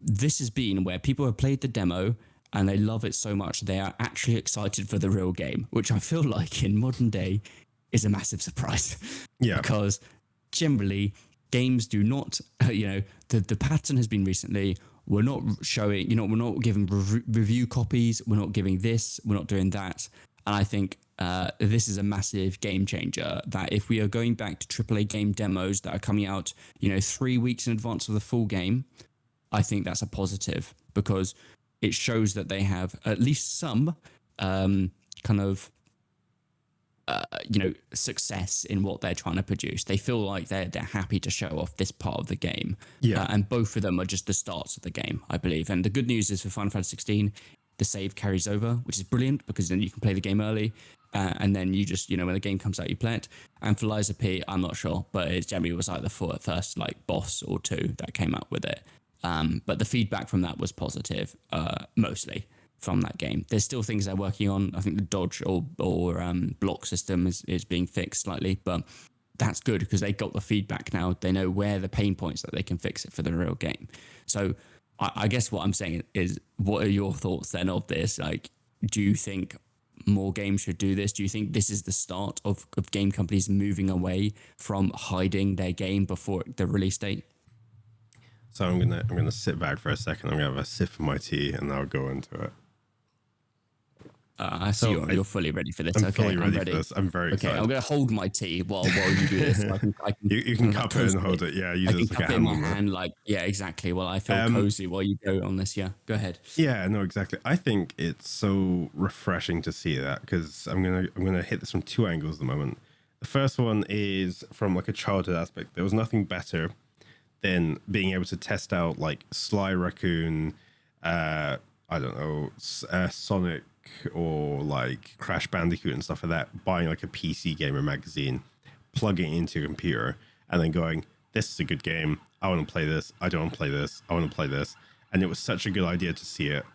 B: this has been where people have played the demo and they love it so much they are actually excited for the real game, which I feel like in modern day is a massive surprise. Yeah. Because generally games do not, the pattern has been recently, we're not showing, we're not giving review copies, we're not giving this, we're not doing that. And I think this is a massive game changer, that if we are going back to AAA game demos that are coming out, 3 weeks in advance of the full game, I think that's a positive, because it shows that they have at least some kind of success in what they're trying to produce. They feel like they're happy to show off this part of the game. Yeah. And both of them are just the starts of the game, I believe. And the good news is for Final Fantasy 16, the save carries over, which is brilliant, because then you can play the game early. And then you just, when the game comes out, you play it. And for Lies of P, I'm not sure, but it generally was like the first like boss or two that came out with it. But the feedback from that was positive, mostly from that game. There's still things they're working on. I think the dodge or block system is being fixed slightly, but that's good because they got the feedback now. They know where the pain points that they can fix it for the real game. So I guess what I'm saying is, what are your thoughts then of this? Like, do you think more games should do this? Do you think this is the start of game companies moving away from hiding their game before the release date?
A: So I'm gonna sit back for a second. I'm gonna have a sip of my tea, and I'll go into it.
B: I see you're fully ready for this.
A: I'm fully ready for this. I'm very excited.
B: Okay, I'm going to hold my tea while you do this. So I can
A: you can cup it and hold it. Yeah, use
B: I
A: it
B: can
A: as like
B: cup
A: a
B: it in
A: hand
B: my
A: warmer.
B: hand. Like, yeah, exactly. Well, I feel cozy while you go on this. Yeah, go ahead.
A: Yeah, no, exactly. I think it's so refreshing to see that, because I'm gonna hit this from two angles at the moment. The first one is from like a childhood aspect. There was nothing better than being able to test out like Sly Raccoon, I don't know, Sonic, or like Crash Bandicoot and stuff like that, buying like a PC Gamer magazine, plugging it into your computer, and then going, this is a good game. I want to play this. I don't want to play this. I want to play this. And it was such a good idea to see it,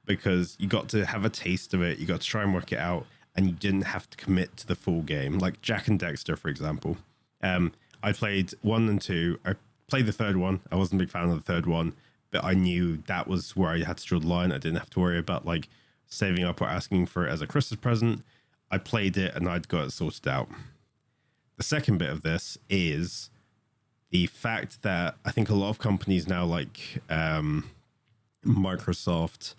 A: because you got to have a taste of it. You got to try and work it out, and you didn't have to commit to the full game. Like Jack and Dexter, for example. I played 1 and 2. I played the third one. I wasn't a big fan of the third one, but I knew that was where I had to draw the line. I didn't have to worry about like saving up or asking for it as a Christmas present. I played it and I'd got it sorted out. The second bit of this is the fact that I think a lot of companies now, like Microsoft,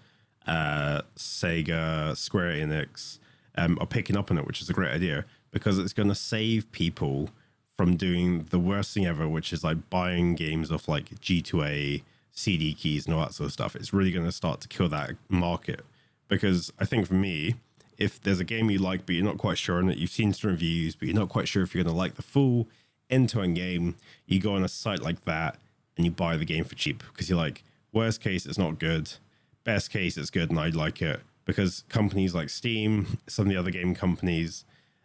A: Sega, Square Enix, are picking up on it, which is a great idea, because it's going to save people from doing the worst thing ever, which is like buying games off like G2A, CD keys and all that sort of stuff. It's really going to start to kill that market. Because I think for me, if there's a game you like, but you're not quite sure on it, you've seen some reviews, but you're not quite sure if you're going to like the full end-to-end game, you go on a site like that and you buy the game for cheap, because you're like, worst case, it's not good. Best case, it's good and I like it. Because companies like Steam, some of the other game companies,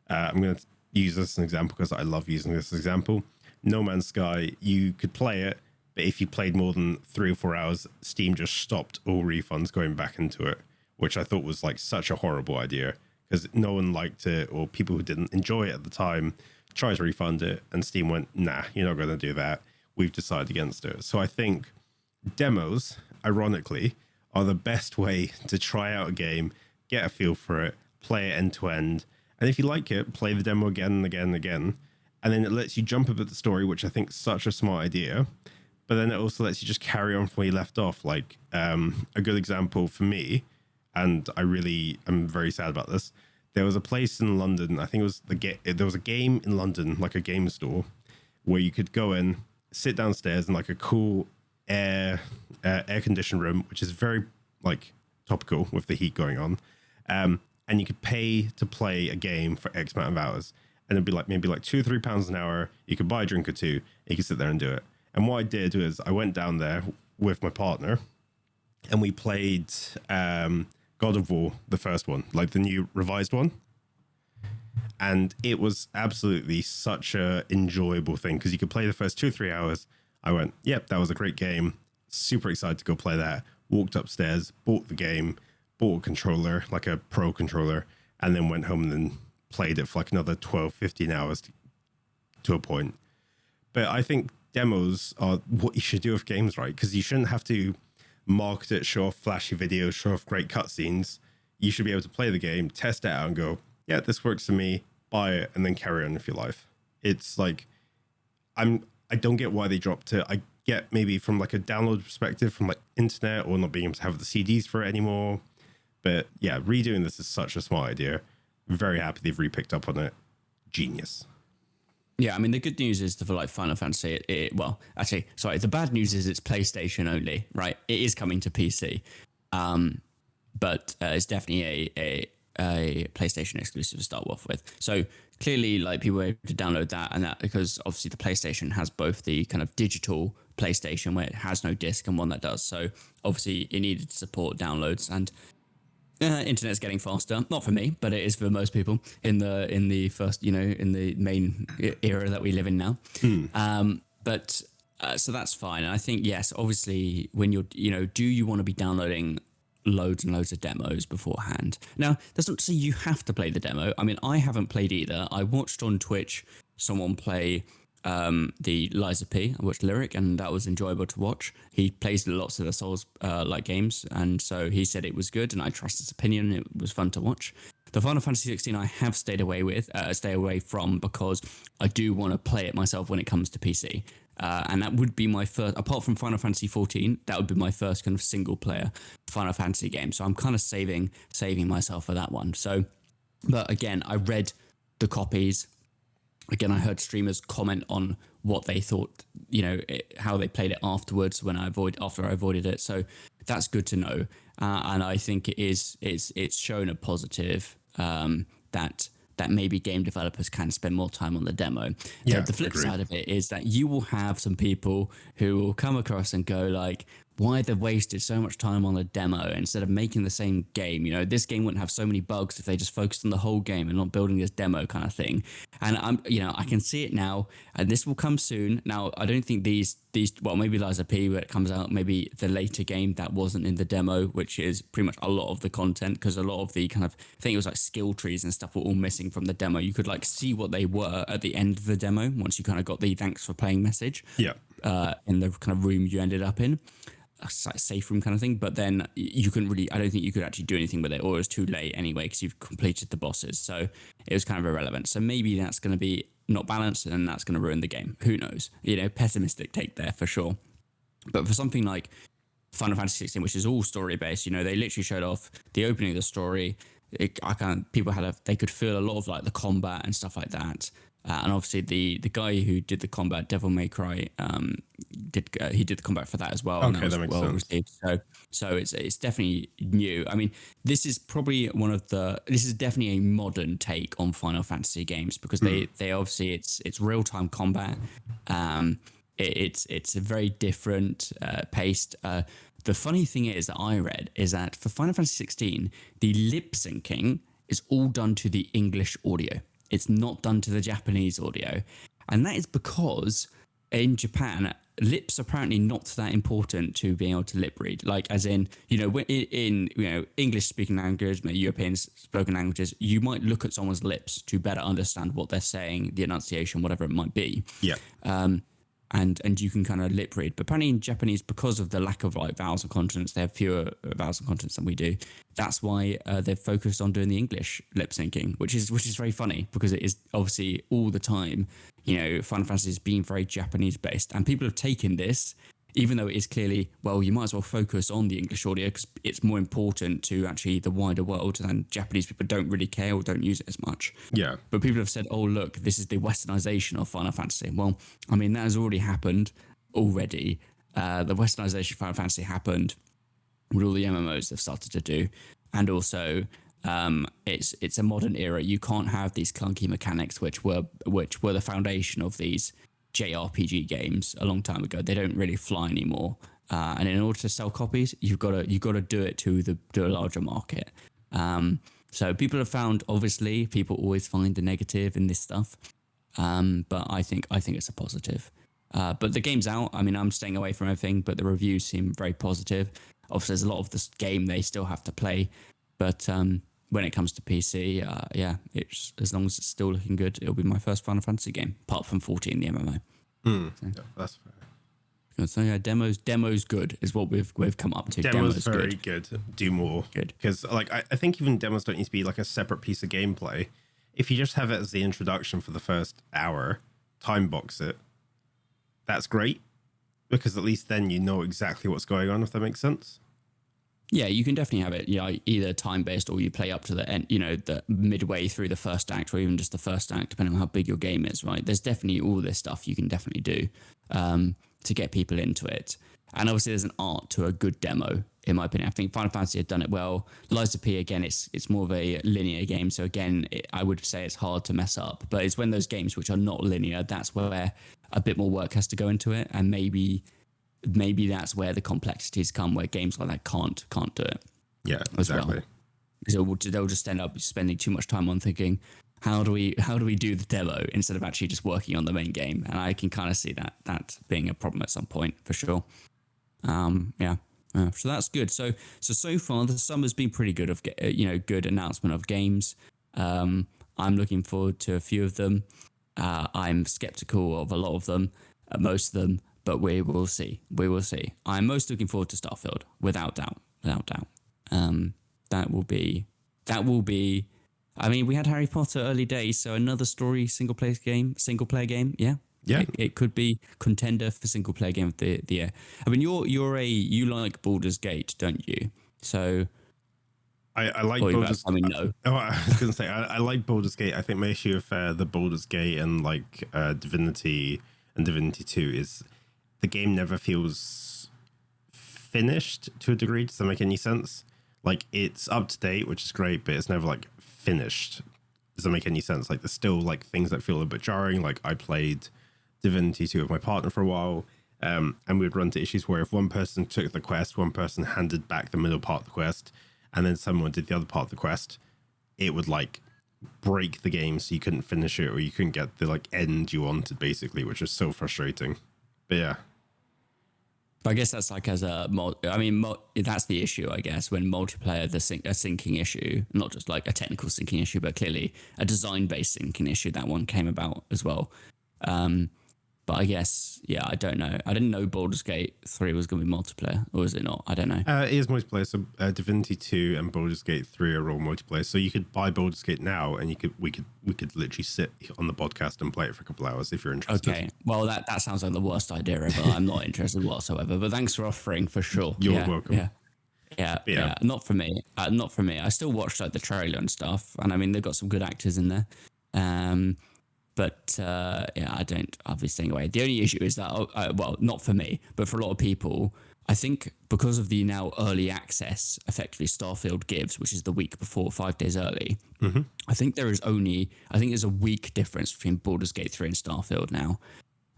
A: I'm going to use this as an example because I love using this example. No Man's Sky, you could play it, but if you played more than 3 or 4 hours, Steam just stopped all refunds going back into it, which I thought was like such a horrible idea, because no one liked it, or people who didn't enjoy it at the time tried to refund it, and Steam went, nah, you're not going to do that. We've decided against it. So I think demos, ironically, are the best way to try out a game, get a feel for it, play it end to end. And if you like it, play the demo again and again and again. And then it lets you jump up at the story, which I think is such a smart idea. But then it also lets you just carry on from where you left off. Like a good example for me, and I'm very sad about this. There was a place in London, I think it was there was a game in London, like a game store, where you could go in, sit downstairs in like a cool air conditioned room, which is very like topical with the heat going on. And you could pay to play a game for X amount of hours. And it'd be like maybe like £2 or £3 an hour. You could buy a drink or two, and you could sit there and do it. And what I did was I went down there with my partner, and we played God of War, the first one, like the new revised one. And it was absolutely such a enjoyable thing, because you could play the first 2 or 3 hours. I went, yep, that was a great game. Super excited to go play that. Walked upstairs, bought the game, bought a controller, like a pro controller, and then went home and then played it for like another 12, 15 hours to a point. But I think demos are what you should do with games, right? Because you shouldn't have to market it, show off flashy videos, show off great cutscenes. You should be able to play the game, test it out and go, yeah, this works for me, buy it, and then carry on with your life. It's like, I don't get why they dropped it. I get maybe from like a download perspective from like internet, or not being able to have the CDs for it anymore. But yeah, redoing this is such a smart idea. Very happy they've re-picked up on it. Genius.
B: Yeah, I mean, the good news is for like Final Fantasy, the bad news is it's PlayStation only, right? It is coming to PC, but it's definitely a PlayStation exclusive to start off with. So clearly, like, people were able to download that, and that because obviously the PlayStation has both the kind of digital PlayStation where it has no disc and one that does. So obviously it needed to support downloads, and internet's getting faster. Not for me, but it is for most people in the first, in the main era that we live in now. So that's fine. And I think, yes, obviously when you're, do you want to be downloading loads and loads of demos beforehand. Now, that's not to say you have to play the demo. I mean, I haven't played either. I watched on Twitch someone play the Liza P. I watched Lyric, and that was enjoyable to watch. He plays lots of the Souls like games, and so he said it was good, and I trust his opinion. It was fun to watch. The Final Fantasy 16 I have stayed away from because I do want to play it myself when it comes to PC. And that would be my first, apart from Final Fantasy 14, that would be my first kind of single player Final Fantasy game. So I'm kind of saving myself for that one. So, but again, I read the copies. Again, I heard streamers comment on what they thought, how they played it afterwards after I avoided it. So that's good to know. And I think it's shown a positive that maybe game developers can spend more time on the demo.
A: Yeah,
B: the flip
A: agreed.
B: side of it is that you will have some people who will come across and go like, why they've wasted so much time on a demo instead of making the same game. This game wouldn't have so many bugs if they just focused on the whole game and not building this demo kind of thing. And I can see it now, and this will come soon. Now, I don't think these maybe Liza P when it comes out, maybe the later game that wasn't in the demo, which is pretty much a lot of the content, because a lot of the kind of, I think it was like skill trees and stuff were all missing from the demo. You could like see what they were at the end of the demo once you kind of got the thanks for playing message.
A: Yeah.
B: In the kind of room you ended up in. A safe room kind of thing, but then you couldn't really, I don't think you could actually do anything with it, or it was too late anyway because you've completed the bosses, so it was kind of irrelevant. So maybe that's going to be not balanced, and that's going to ruin the game. Who knows? Pessimistic take there for sure. But for something like Final Fantasy 16, which is all story based, they literally showed off the opening of the story. They could feel a lot of like the combat and stuff like that. And obviously the guy who did the combat, Devil May Cry, did the combat for that as well.
A: Okay, that makes sense.
B: Received. So it's definitely new. I mean, this is definitely a modern take on Final Fantasy games, because they obviously it's real time combat. It's a very different paced. The funny thing is that I read is that for Final Fantasy 16, the lip syncing is all done to the English audio. It's not done to the Japanese audio. And that is because in Japan, lips are apparently not that important to being able to lip read. Like, as in, in English speaking languages, European spoken languages, you might look at someone's lips to better understand what they're saying, the enunciation, whatever it might be.
A: Yeah.
B: And you can kind of lip read. But apparently in Japanese, because of the lack of like vowels and consonants, they have fewer vowels and consonants than we do. That's why they've focused on doing the English lip syncing, which is very funny, because it is obviously all the time. Final Fantasy is being very Japanese based, and people have taken this, even though it is clearly, well, you might as well focus on the English audio because it's more important to actually the wider world, and Japanese people don't really care or don't use it as much.
A: Yeah.
B: But people have said, oh, look, this is the westernization of Final Fantasy. Well, I mean, that has already happened already. The westernization of Final Fantasy happened with all the MMOs they've started to do. And also, it's a modern era. You can't have these clunky mechanics, which were the foundation of these JRPG games a long time ago. They don't really fly anymore. And in order to sell copies, you've got to do it to a larger market. So people have found, obviously, people always find the negative in this stuff. But I think it's a positive. But the game's out. I mean, I'm staying away from everything, but the reviews seem very positive. Obviously, there's a lot of this game they still have to play. But when it comes to PC, it's, as long as it's still looking good, it'll be my first Final Fantasy game, apart from 14, the MMO.
A: So. Yeah, that's fair.
B: So yeah, demos good is what we've come up to.
A: Demos very good. Do more.
B: Good.
A: Because I think even demos don't need to be like a separate piece of gameplay. If you just have it as the introduction for the first hour, time box it, that's great. Because at least then you know exactly what's going on, if that makes sense.
B: Yeah, you can definitely have it, either time-based, or you play up to the end, the midway through the first act, or even just the first act, depending on how big your game is, right? There's definitely all this stuff you can definitely do to get people into it. And obviously there's an art to a good demo, in my opinion. I think Final Fantasy had done it well. Liza P, again, it's more of a linear game. So again, I would say it's hard to mess up. But it's when those games which are not linear, that's where a bit more work has to go into it. And maybe that's where the complexities come, where games like that can't do it.
A: Yeah, exactly.
B: So they'll just end up spending too much time on thinking, how do we do the demo instead of actually just working on the main game? And I can kind of see that being a problem at some point for sure. Yeah. So that's good. So far the summer's been pretty good of good announcement of games. I'm looking forward to a few of them. I'm skeptical of a lot of them, most of them, but we will see. We will see. I'm most looking forward to Starfield, without doubt. Without doubt. That will be. I mean, we had Harry Potter early days, so another story single player game. Yeah.
A: Yeah,
B: It could be contender for single player game of the year. I mean, you like Baldur's Gate, don't you? So
A: I like Baldur's.
B: No.
A: Oh, I was going to say I like Baldur's Gate. I think my issue with the Baldur's Gate and like Divinity and Divinity 2 is the game never feels finished to a degree. Does that make any sense? Like, it's up to date, which is great, but it's never like finished. Does that make any sense? Like, there's still like things that feel a bit jarring. Like, I played Divinity 2 with my partner for a while, and we'd run into issues where if one person took the quest, one person handed back the middle part of the quest, and then someone did the other part of the quest, it would like break the game, so you couldn't finish it or you couldn't get the like end you wanted, basically, which was so frustrating. But yeah.
B: I guess that's like that's the issue, I guess, when multiplayer, a syncing issue, not just like a technical syncing issue, but clearly a design-based syncing issue. That one came about as well. But I guess, yeah, I don't know. I didn't know Baldur's Gate 3 was going to be multiplayer, or is it not? I don't know.
A: It is multiplayer. So Divinity 2 and Baldur's Gate 3 are all multiplayer. So you could buy Baldur's Gate now, and we could literally sit on the podcast and play it for a couple hours if you're interested.
B: Okay. Well, that sounds like the worst idea ever. I'm not interested whatsoever. But thanks for offering, for sure.
A: You're welcome.
B: Yeah. Not for me. Not for me. I still watched like the trailer and stuff, and I mean they've got some good actors in there. But I don't obviously anyway. The only issue is that, not for me, but for a lot of people, I think because of the now early access, effectively Starfield gives, which is the week before, 5 days early. Mm-hmm. I think there's a week difference between Baldur's Gate 3 and Starfield now.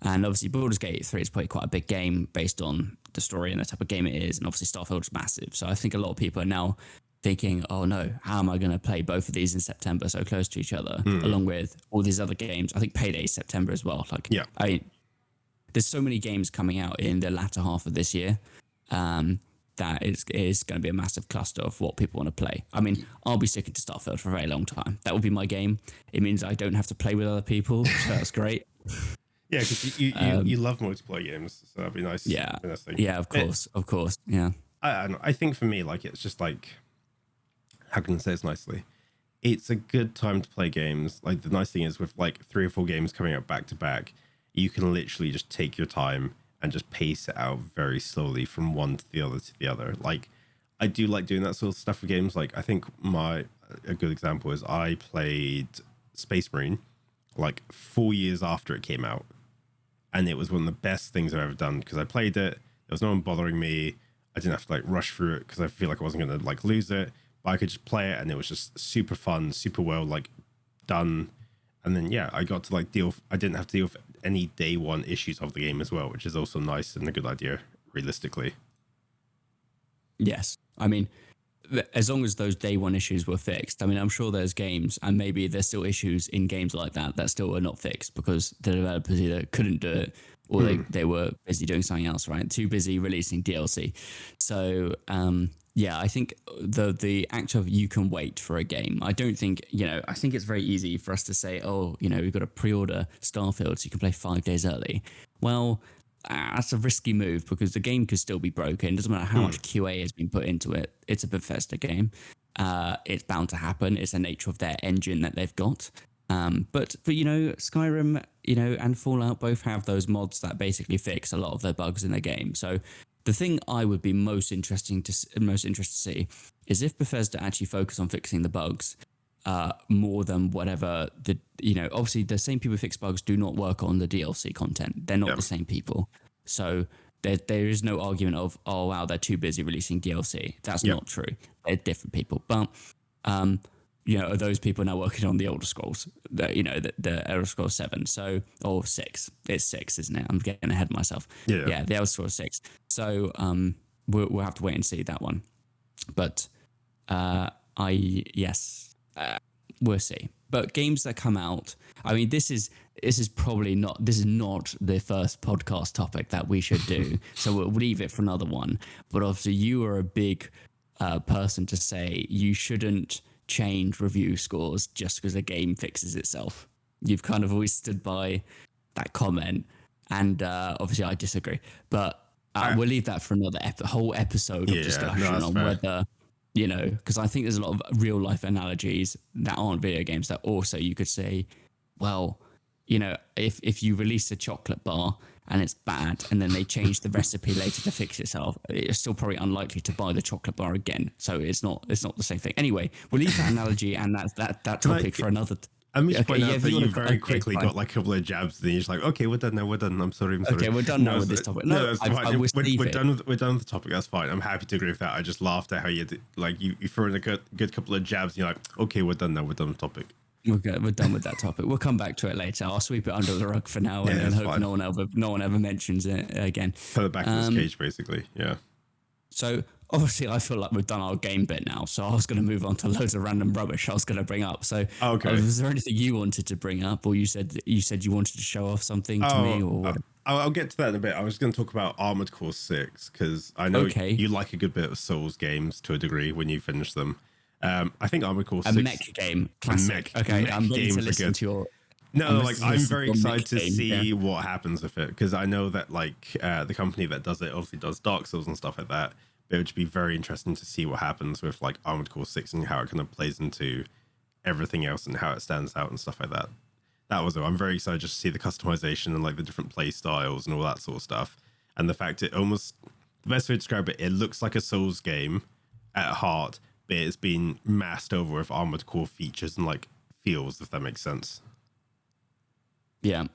B: And obviously Baldur's Gate 3 is probably quite a big game based on the story and the type of game it is. And obviously Starfield's massive. So I think a lot of people are now thinking, oh no, how am I going to play both of these in September so close to each other, along with all these other games? I think Payday is September as well. There's so many games coming out in the latter half of this year that is going to be a massive cluster of what people want to play. I mean, I'll be sticking to Starfield for a very long time. That will be my game. It means I don't have to play with other people, so that's great.
A: Yeah, because you love multiplayer games, so that'd be nice.
B: Yeah, of course. Yeah.
A: I think for me, like, it's just like, how can I say this nicely? It's a good time to play games. Like, the nice thing is with like 3 or 4 games coming out back to back, you can literally just take your time and just pace it out very slowly from one to the other. Like, I do like doing that sort of stuff with games. Like, I think a good example is I played Space Marine like 4 years after it came out, and it was one of the best things I've ever done because I played it. There was no one bothering me. I didn't have to like rush through it because I feel like I wasn't going to like lose it. But I could just play it, and it was just super fun, super well like done. And then I got to like I didn't have to deal with any day one issues of the game as well, which is also nice and a good idea realistically.
B: Yes, I mean, as long as those day one issues were fixed. I mean, I'm sure there's games, and maybe there's still issues in games like that still are not fixed because the developers either couldn't do it or they were busy doing something else, right? Too busy releasing DLC. So I think the act of you can wait for a game. I don't think, I think it's very easy for us to say, we've got to pre-order Starfield so you can play 5 days early. Well, that's a risky move because the game could still be broken. It doesn't matter how much QA has been put into it. It's a Bethesda game. It's bound to happen. It's the nature of their engine that they've got. But Skyrim, and Fallout both have those mods that basically fix a lot of their bugs in the game. So the thing I would be most interested to see is if Bethesda actually focus on fixing the bugs more than whatever obviously the same people who fix bugs do not work on the DLC content. They're not the same people. So there is no argument of, oh wow, they're too busy releasing DLC. That's not true. They're different people. But are those people now working on the Elder Scrolls, the Elder Scrolls 7, or 6? It's 6, isn't it? I'm getting ahead of myself. Yeah, the Elder Scrolls 6. So we'll have to wait and see that one. But we'll see. But games that come out, I mean, this is this is not the first podcast topic that we should do. So we'll leave it for another one. But obviously, you are a big person to say you shouldn't change review scores just because a game fixes itself. You've kind of always stood by that comment, and obviously I disagree. But we'll leave that for another whole episode of discussion on fair. Whether, you know, because I think there's a lot of real life analogies that aren't video games that also you could say, well, you know, if you release a chocolate bar and it's bad and then they change the recipe later to fix itself, it's still probably unlikely to buy the chocolate bar again. So it's not the same thing. Anyway, we'll leave that analogy and that topic for another.
A: I'm just pointing out that you very quickly got like a couple of jabs, and then you're just like, okay, we're done now. We're done. I'm sorry.
B: Okay, we're done now with this topic. No,
A: that's fine. We're done with the topic. That's fine. I'm happy to agree with that. I just laughed at how you throw in a good couple of jabs. And you're like, okay, we're done now. We're done with the topic.
B: Okay, we're done with that topic. We'll come back to it later. I'll sweep it under the rug for now, and hope no one ever mentions it again.
A: Put it back in this cage, basically. Yeah.
B: So obviously, I feel like we've done our game bit now. So I was going to move on to loads of random rubbish I was going to bring up. So was there anything you wanted to bring up, or you said you wanted to show off something to me, or?
A: I'll get to that in a bit. I was going to talk about Armoured Core 6 because I know you like a good bit of Souls games to a degree when you finish them. I think Armoured Core 6...
B: A mech game, classic. I'm ready to listen to your...
A: I'm very excited to see what happens with it, because I know that the company that does it obviously does Dark Souls and stuff like that. But it would be very interesting to see what happens with Armoured Core 6 and how it kind of plays into everything else and how it stands out and stuff like that. I'm very excited just to see the customization and the different play styles and all that sort of stuff. And the fact the best way to describe it looks like a Souls game at heart, but it's been masked over with Armored Core features and feels, if that makes sense.
B: Yeah.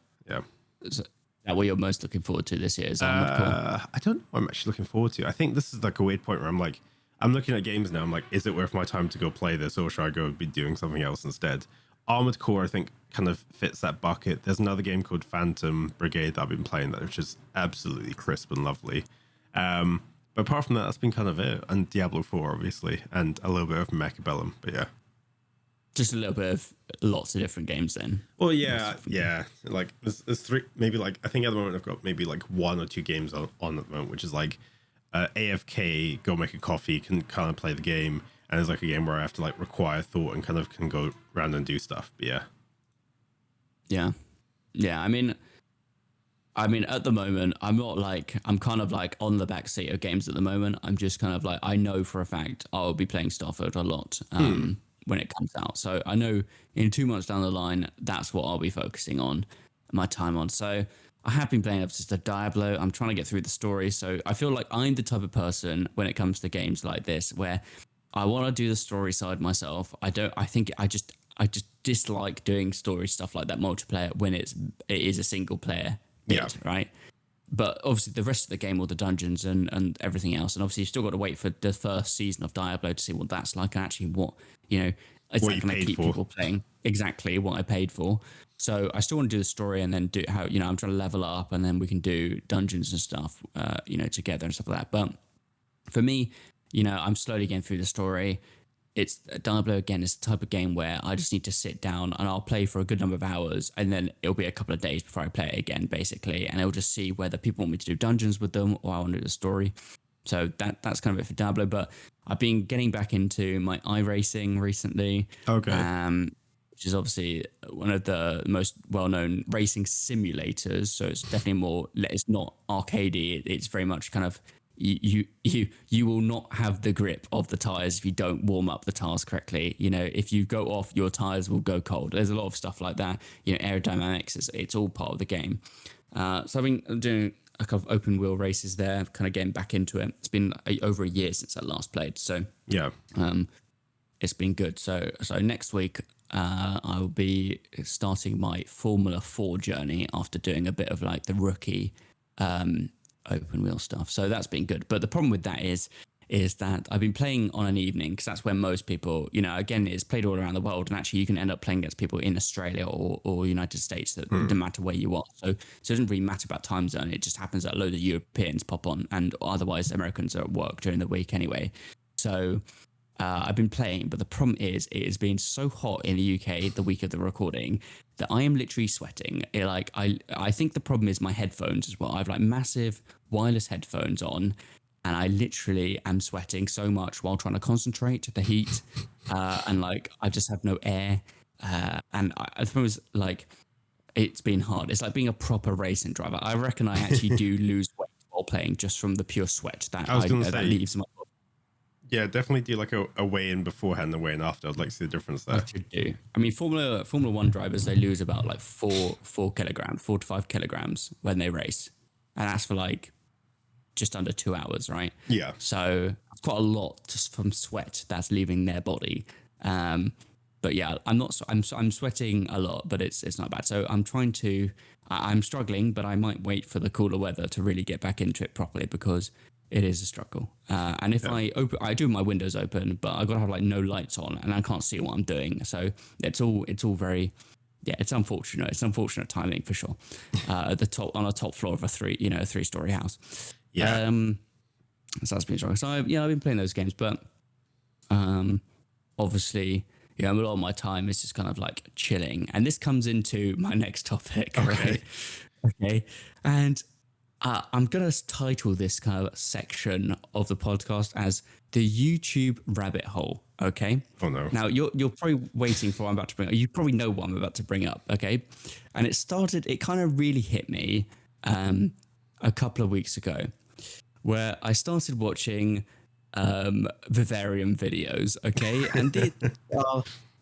B: Is that what you're most looking forward to this year? Is Armored Core?
A: I don't know what I'm actually looking forward to. I think this is a weird point where I'm looking at games now. I'm like, is it worth my time to go play this, or should I go be doing something else instead? Armored Core, I think, kind of fits that bucket. There's another game called Phantom Brigade that I've been playing, which is absolutely crisp and lovely. But apart from that, that's been kind of it. And Diablo 4, obviously, and a little bit of Mechabellum. But yeah.
B: Just a little bit of lots of different games then.
A: Well, yeah. There's three, maybe I think at the moment I've got maybe one or two games on at the moment, which is AFK, go make a coffee, can kind of play the game. And there's a game where I have to require thought and kind of can go around and do stuff. But yeah.
B: Yeah. I mean, at the moment, I'm not I'm kind of on the back seat of games at the moment. I'm just kind of I know for a fact I'll be playing Starfield a lot when it comes out. So I know in 2 months down the line, that's what I'll be focusing on my time on. So I have been playing up to Diablo. I'm trying to get through the story. So I feel like I'm the type of person when it comes to games like this, where I want to do the story side myself. I just dislike doing story stuff like that multiplayer when it is a single player bit, right? But obviously the rest of the game, all the dungeons and everything else, and obviously you've still got to wait for the first season of Diablo to see what that's like and actually what, is that going to keep people playing exactly what I paid for. So I still want to do the story and then do how, I'm trying to level up, and then we can do dungeons and stuff, together and stuff like that. But for me, I'm slowly getting through the story. It's Diablo again is the type of game where I just need to sit down and I'll play for a good number of hours, and then it'll be a couple of days before I play it again, basically. And I'll just see whether people want me to do dungeons with them or I want to do the story. So that's kind of it for Diablo. But I've been getting back into my iRacing recently. Okay. Which is obviously one of the most well-known racing simulators. So it's definitely it's not arcadey. It's very much kind of, you will not have the grip of the tires if you don't warm up the tires correctly. If you go off, your tires will go cold. There's a lot of stuff like that. Aerodynamics, it's all part of the game. So I've been doing a couple of open wheel races there, kind of getting back into it. It's been over a year since I last played. So
A: yeah,
B: it's been good. So next week, I will be starting my Formula 4 journey after doing a bit of the rookie open wheel stuff. So that's been good. But the problem with that is that I've been playing on an evening, because that's where most people, again, it's played all around the world, and actually you can end up playing against people in Australia or United States. That doesn't matter where you are. So it doesn't really matter about time zone. It just happens that a load of Europeans pop on, and otherwise Americans are at work during the week anyway. So I've been playing, but the problem is it has been so hot in the UK the week of the recording that I am literally sweating. I think the problem is my headphones as well. I have like massive wireless headphones on, and I literally am sweating so much while trying to concentrate the heat, and like I just have no air. I suppose like it's been hard. It's like being a proper racing driver. I reckon I actually do lose weight while playing just from the pure sweat that that leaves my.
A: Yeah, definitely do like a weigh-in beforehand and a weigh-in after. I'd like to see the difference there.
B: I should do. I mean, Formula One drivers, they lose about like 4 kilograms, 4 to 5 kilograms when they race, and that's for like just under 2 hours, right?
A: Yeah.
B: So it's quite a lot just from sweat that's leaving their body. But yeah, I'm sweating a lot, but it's not bad. So I'm struggling, but I might wait for the cooler weather to really get back into it properly because it is a struggle. And if I do my windows open, but I've got to have like no lights on and I can't see what I'm doing. So it's all very, it's unfortunate. It's unfortunate timing for sure. At the top, on a top floor of a 3-story house.
A: Yeah.
B: So that's been strong. So I've been playing those games, but obviously, a lot of my time is just kind of like chilling. And this comes into my next topic.
A: Okay.
B: Okay. And I'm going to title this kind of section of the podcast as the YouTube rabbit hole. Okay.
A: Oh no.
B: Now you're probably waiting for what I'm about to bring up. You probably know what I'm about to bring up. Okay. And it kind of really hit me a couple of weeks ago where I started watching vivarium videos. Okay. And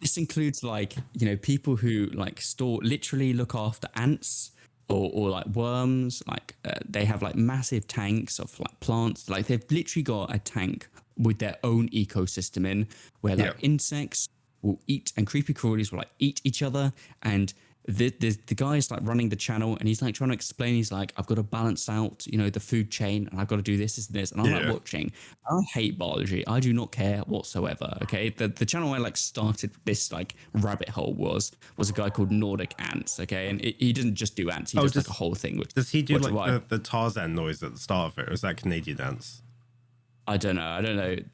B: this includes like, people who like literally look after ants. Or like worms, like they have like massive tanks of like plants. Like they've literally got a tank with their own ecosystem in where like insects will eat and creepy crawlies will like eat each other. And the guy's like running the channel and he's like trying to explain. He's like, I've got to balance out, the food chain and I've got to do this and this. And I'm like watching. I hate biology. I do not care whatsoever. Okay. The channel I like started this like rabbit hole was a guy called Nordic Ants. Okay. And he didn't just do ants. He does like a whole thing.
A: Does he do like the Tarzan noise at the start of it? Or is that Canadian ants?
B: I don't know.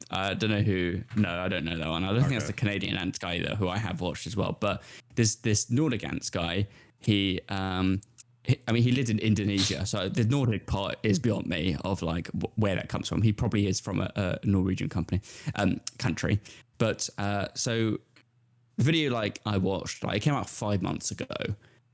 B: I don't know who. No, I don't know that one. I don't think that's the Canadian Ants guy either, who I have watched as well. But this Nordic Ants guy, he lived in Indonesia, so the Nordic part is beyond me of like where that comes from. He probably is from a Norwegian country. But so the video like I watched, like it came out 5 months ago,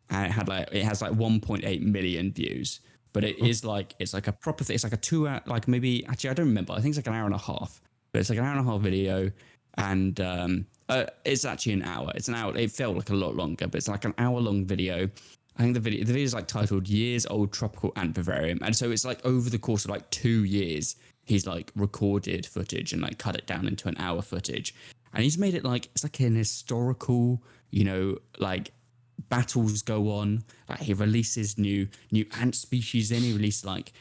B: and it has like 1.8 million views. But it's like a proper thing. It's like a 2 hour, like maybe, actually, I don't remember. I think it's like an hour and a half. But it's like an hour and a half video. And it's actually an hour. It's an hour. It felt like a lot longer, but it's like an hour long video. I think the video is like titled Years Old Tropical Ant Vivarium. And so it's like over the course of like 2 years, he's like recorded footage and like cut it down into an hour footage. And he's made it like, it's like an historical, like, battles go on. Like he releases new ant species. Then he released like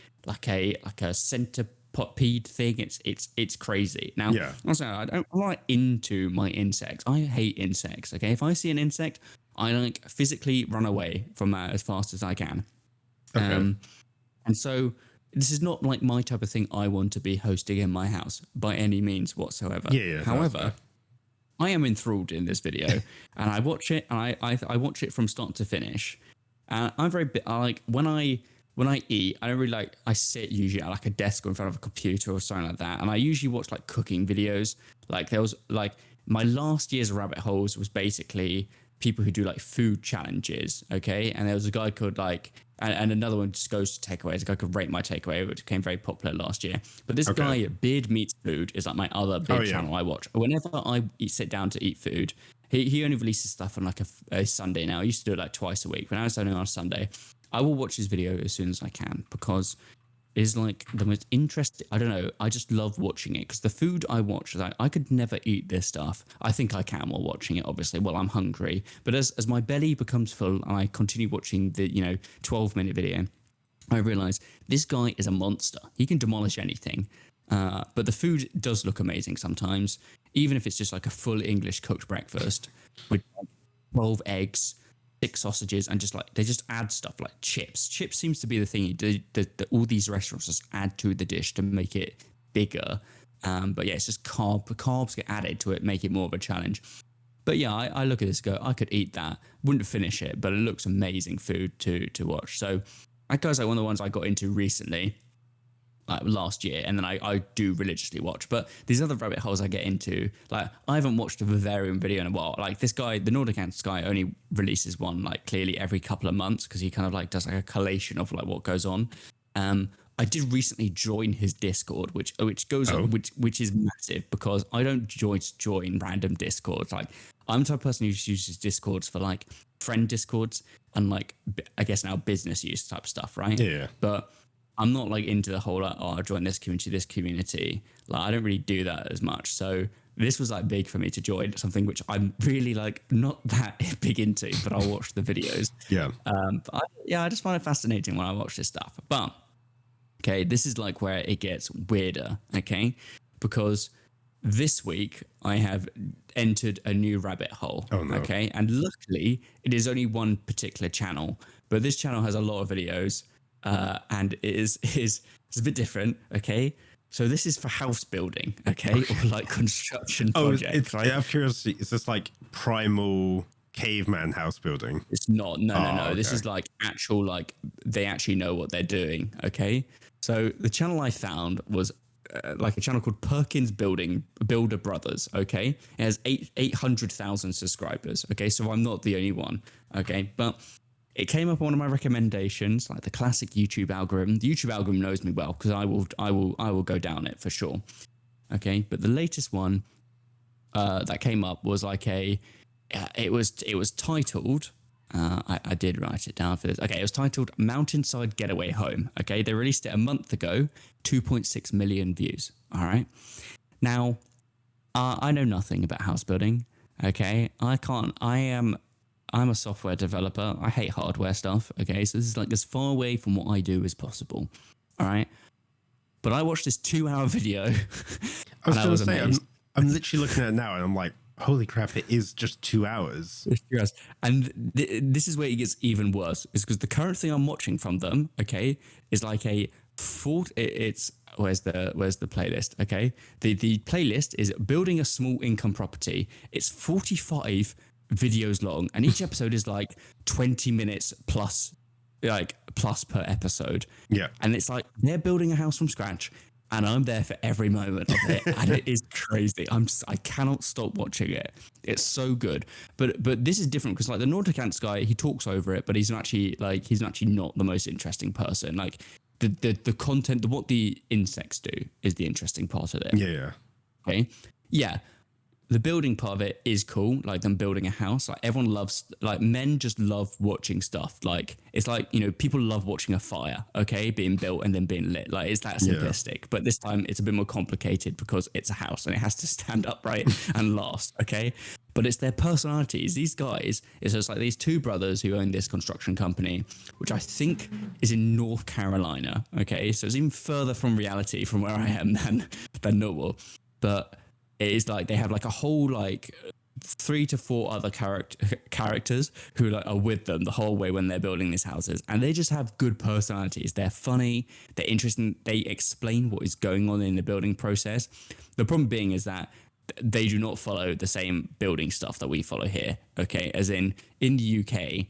B: a centipede thing. It's crazy. Now, also I'm not into my insects. I hate insects. Okay, if I see an insect, I like physically run away from that as fast as I can. Okay. And so this is not like my type of thing I want to be hosting in my house by any means whatsoever. However, I am enthralled in this video, and I watch it, and I watch it from start to finish. And I'm very like when I eat, I don't really like. I sit usually at like a desk or in front of a computer or something like that, and I usually watch like cooking videos. Like there was like my last year's rabbit holes was basically people who do like food challenges. Okay, and there was a guy called like. And another one just goes to takeaways. A guy could rate my takeaway, which became very popular last year. But this guy, Beard Meets Food, is like my other big channel I watch. Whenever I sit down to eat food, he only releases stuff on like a Sunday now. I used to do it like twice a week. But now it's only on a Sunday. I will watch his video as soon as I can because it's like the most interesting. I don't know. I just love watching it because the food I watch, like, I could never eat this stuff. I think I can while watching it, obviously. Well, I'm hungry. But as my belly becomes full and I continue watching the 12-minute video, I realize this guy is a monster. He can demolish anything. But the food does look amazing sometimes, even if it's just like a full English cooked breakfast with 12 eggs, 6 sausages, and just like they just add stuff like chips. Chips seems to be the thing that all these restaurants just add to the dish to make it bigger. But yeah, it's just carbs get added to it, make it more of a challenge. But yeah, I look at this, go, I could eat that. Wouldn't finish it, but it looks amazing food to watch. So that guy's like one of the ones I got into recently, like last year, and then I do religiously watch. But these other rabbit holes I get into, like I haven't watched a Bavarian video in a while. Like this guy, the Nordic Ants guy, only releases one like clearly every couple of months because he kind of like does like a collation of like what goes on. I did recently join his Discord, which goes on, which is massive because I don't join random Discords. Like I'm the type of person who uses Discords for like friend Discords and like I guess now business use type stuff, right?
A: Yeah.
B: But I'm not like into the whole like, I'll join this community. Like I don't really do that as much. So this was like big for me to join something which I'm really like not that big into, but I'll watch the videos.
A: Yeah.
B: I just find it fascinating when I watch this stuff. But okay, this is like where it gets weirder, okay? Because this week I have entered a new rabbit hole, okay? And luckily it is only one particular channel, but this channel has a lot of videos and it is a bit different, okay? So this is for house building, okay? Or like construction projects, right?
A: Out of curiosity, is this like primal caveman house building?
B: It's not. No.
A: Okay.
B: This is like actual, like they actually know what they're doing, okay? So the channel I found was like a channel called Perkins Builder Brothers. Okay, it has 800,000 subscribers. Okay, so I'm not the only one. Okay, but it came up on one of my recommendations, like the classic YouTube algorithm. The YouTube algorithm knows me well because I will go down it for sure. Okay, but the latest one that came up was like it was titled. I did write it down for this. Okay, it was titled Mountainside Getaway Home. Okay, they released it a month ago, 2.6 million views. All right. Now, I know nothing about house building. Okay, I'm a software developer. I hate hardware stuff. Okay, so this is like as far away from what I do as possible. All right. But I watched this 2-hour video.
A: I was going to say, I'm literally looking at it now and I'm like, holy crap, it is just 2 hours.
B: And this is where it gets even worse, is because the current thing I'm watching from them, okay, is like a where's the playlist? Okay. The playlist is building a small income property. It's 45 videos long, and each episode is like 20 minutes plus per episode.
A: Yeah.
B: And it's like they're building a house from scratch. And I'm there for every moment of it, and it is crazy. I cannot stop watching it. It's so good. But this is different because like the Nordic Ants guy, he talks over it, but he's actually not the most interesting person. Like the content, what the insects do is the interesting part of it.
A: Yeah.
B: Okay. Yeah. The building part of it is cool, like them building a house. Like everyone loves, like men just love watching stuff. Like it's like, you know, people love watching a fire, okay, being built and then being lit. Like it's that simplistic. Yeah. But this time it's a bit more complicated because it's a house and it has to stand upright and last, okay? But it's their personalities. These guys, it's just like these two brothers who own this construction company, which I think is in North Carolina, okay? So it's even further from reality from where I am than normal. But it is like they have like a whole like 3 to 4 other characters who like are with them the whole way when they're building these houses, and they just have good personalities. They're funny, they're interesting, they explain what is going on in the building process. The problem being is that they do not follow the same building stuff that we follow here, okay? As in the UK,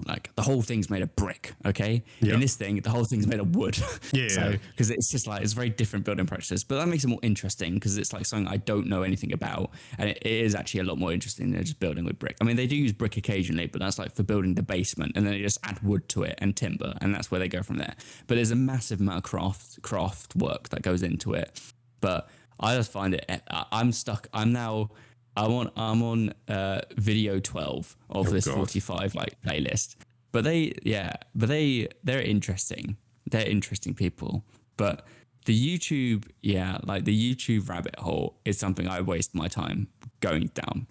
B: like the whole thing's made of brick, okay? Yep. In this thing, the whole thing's made of wood.
A: Yeah.
B: So, because it's just like, it's very different building practices, but that makes it more interesting because it's like something I don't know anything about. And it is actually a lot more interesting than just building with brick. I mean, they do use brick occasionally, but that's like for building the basement, and then they just add wood to it and timber, and that's where they go from there. But there's a massive amount of craft work that goes into it. But I just find it, I'm stuck. I'm on video 12 of this 45 like playlist, but they're interesting. They're interesting people, but the YouTube rabbit hole is something I waste my time going down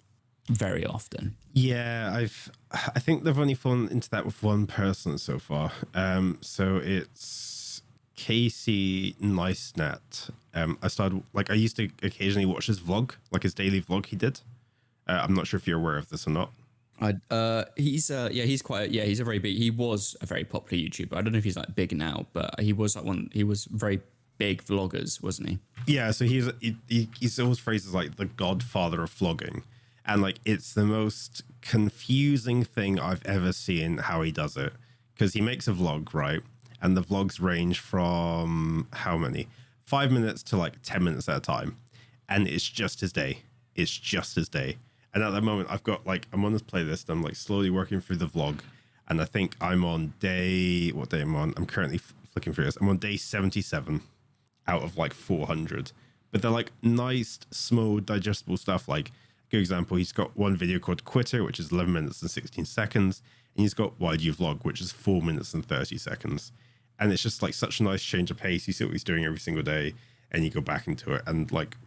B: very often.
A: Yeah, I think they've only fallen into that with one person so far. So it's Casey Neistat. I used to occasionally watch his vlog, like his daily vlog he did. I'm not sure if you're aware of this or not.
B: He's a very big, he was a very popular YouTuber. I don't know if he's like big now, but he was very big vloggers, wasn't he?
A: Yeah, so he's always phrased as like the godfather of vlogging. And like it's the most confusing thing I've ever seen how he does it. Because he makes a vlog, right? And the vlogs range from how many? 5 minutes to like 10 minutes at a time. And it's just his day. It's just his day. And at the moment I've got like, I'm on this playlist. I'm like slowly working through the vlog. And I think I'm on what day am I on? I'm currently flicking through this. I'm on day 77 out of like 400. But they're like nice, small, digestible stuff. Like, good example, he's got one video called Quitter, which is 11 minutes and 16 seconds. And he's got Why Do You Vlog, which is 4 minutes and 30 seconds. And it's just like such a nice change of pace. You see what he's doing every single day and you go back into it. And like,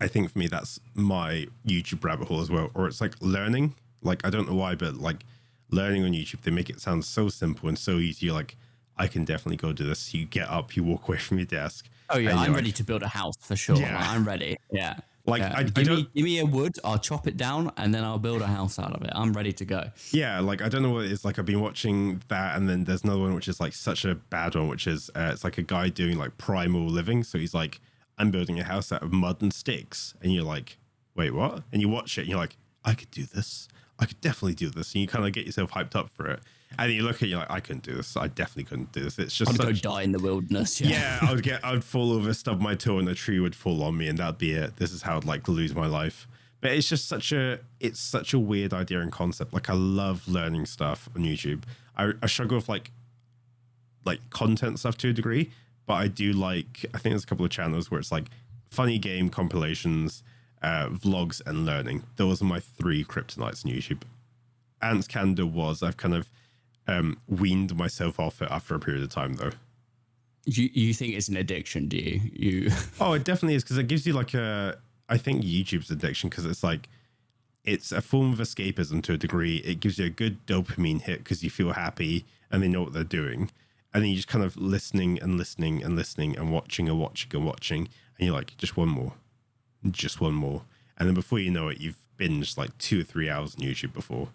A: I think for me, that's my YouTube rabbit hole as well. Or it's like learning. Like, I don't know why, but like learning on YouTube, they make it sound so simple and so easy. You're like, I can definitely go do this. You get up, you walk away from your desk.
B: Oh yeah, I'm ready to build a house for sure.
A: Yeah.
B: I'm ready. Yeah.
A: Like,
B: yeah.
A: I
B: give me a wood, I'll chop it down, and then I'll build a house out of it. I'm ready to go.
A: Yeah, like I don't know what it is. Like I've been watching that, and then there's another one which is like such a bad one, which is it's like a guy doing like primal living. So he's like, I'm building a house out of mud and sticks, and you're like, wait, what? And you watch it, and you're like, I could do this. I could definitely do this. And you kind of get yourself hyped up for it. And then you look at it, you're like, I couldn't do this. I definitely couldn't do this. It's just
B: I'd go die in the wilderness.
A: Yeah, I'd fall over, stub my toe, and a tree would fall on me, and that'd be it. This is how I'd like to lose my life. But it's just such a weird idea and concept. Like I love learning stuff on YouTube. I struggle with like content stuff to a degree, but I do like, I think there's a couple of channels where it's like funny game compilations, vlogs, and learning. Those are my three kryptonites on YouTube. Ants Candor was, I've kind of weaned myself off it after a period of time though.
B: You think it's an addiction, do you?
A: Oh, it definitely is, because it gives you like I think YouTube's addiction, because it's like, it's a form of escapism to a degree. It gives you a good dopamine hit because you feel happy and they know what they're doing. And then you just kind of listening and listening and listening and watching and watching and watching. And you're like, just one more. And then before you know it, you've binged like 2 or 3 hours on YouTube before.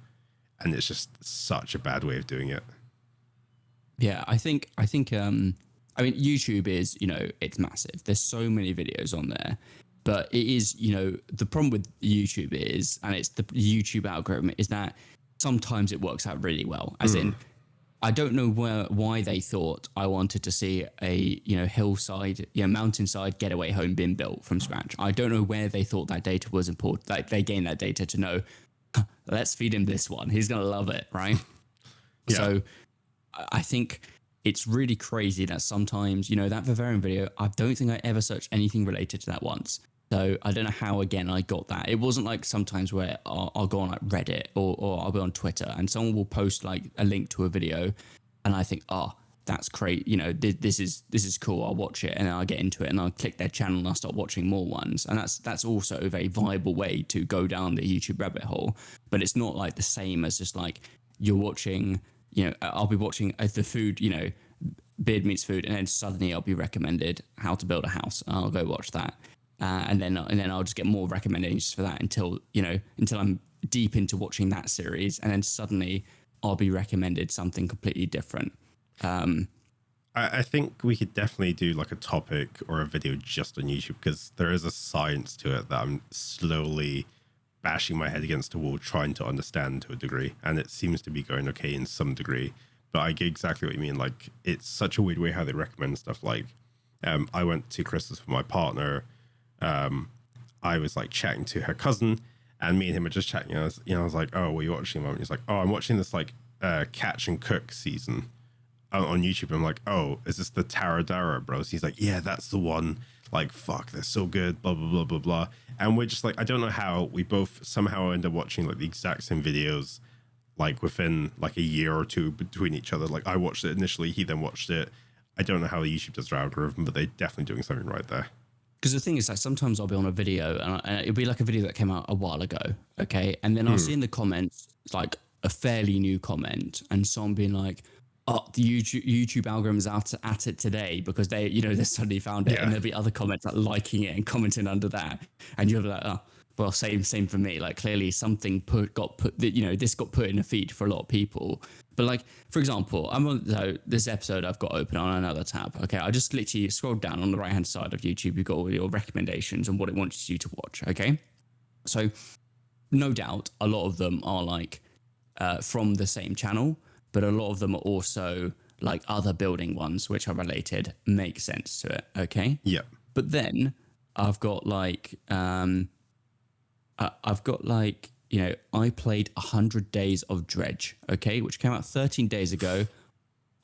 A: And it's just such a bad way of doing it.
B: Yeah, I think YouTube is, it's massive. There's so many videos on there, but it is, the problem with YouTube is, and it's the YouTube algorithm, is that sometimes it works out really well. As in, I don't know why they thought I wanted to see a, hillside, mountainside getaway home being built from scratch. I don't know where they thought that data was important. Like they gained that data to know, let's feed him this one. He's going to love it, right? Yeah. So I think it's really crazy that sometimes, that Vivarium video, I don't think I ever searched anything related to that once. So I don't know how, again, I got that. It wasn't like sometimes where I'll go on like Reddit or I'll be on Twitter and someone will post like a link to a video and I think, that's great. This is cool. I'll watch it and then I'll get into it and I'll click their channel and I'll start watching more ones. And that's also a very viable way to go down the YouTube rabbit hole. But it's not like the same as just like you're watching, I'll be watching the food, Beard Meets Food, and then suddenly I'll be recommended how to build a house. And I'll go watch that. And then I'll just get more recommendations for that until I'm deep into watching that series. And then suddenly I'll be recommended something completely different.
A: I think we could definitely do like a topic or a video just on YouTube, because there is a science to it that I'm slowly bashing my head against a wall trying to understand to a degree, and it seems to be going okay in some degree. But I get exactly what you mean. Like, it's such a weird way how they recommend stuff. Like, I went to Christmas with my partner. I was like chatting to her cousin, and me and him were just chatting. I was like, "Oh, what are you watching?" And he's like, "Oh, I'm watching this like catch and cook season on YouTube." I'm like, "Oh, is this the Taradara Bros?" He's like, "Yeah, that's the one. Like, fuck, they're so good, blah, blah, blah, blah, blah." And we're just like, I don't know how we both somehow end up watching like the exact same videos, like within like a year or two between each other. Like, I watched it initially, he then watched it. I don't know how YouTube does their algorithm, but they're definitely doing something right there.
B: Because the thing is, like, sometimes I'll be on a video and it'll be like a video that came out a while ago, okay? And then I'll see in the comments, like, a fairly new comment and someone being like, "Oh, the YouTube algorithm is out at it today because they suddenly found it." Yeah. And there'll be other comments like liking it and commenting under that. And you'll be like, "Oh, well, same for me." Like, clearly something this got put in a feed for a lot of people. But like, for example, I'm on this episode I've got open on another tab. Okay, I just literally scrolled down on the right hand side of YouTube. You've got all your recommendations and what it wants you to watch. Okay, so no doubt a lot of them are like from the same channel, but a lot of them are also like other building ones which are related. Makes sense to it. Okay.
A: Yeah.
B: But then I've got like I played 100 Days of Dredge, okay, which came out 13 days ago.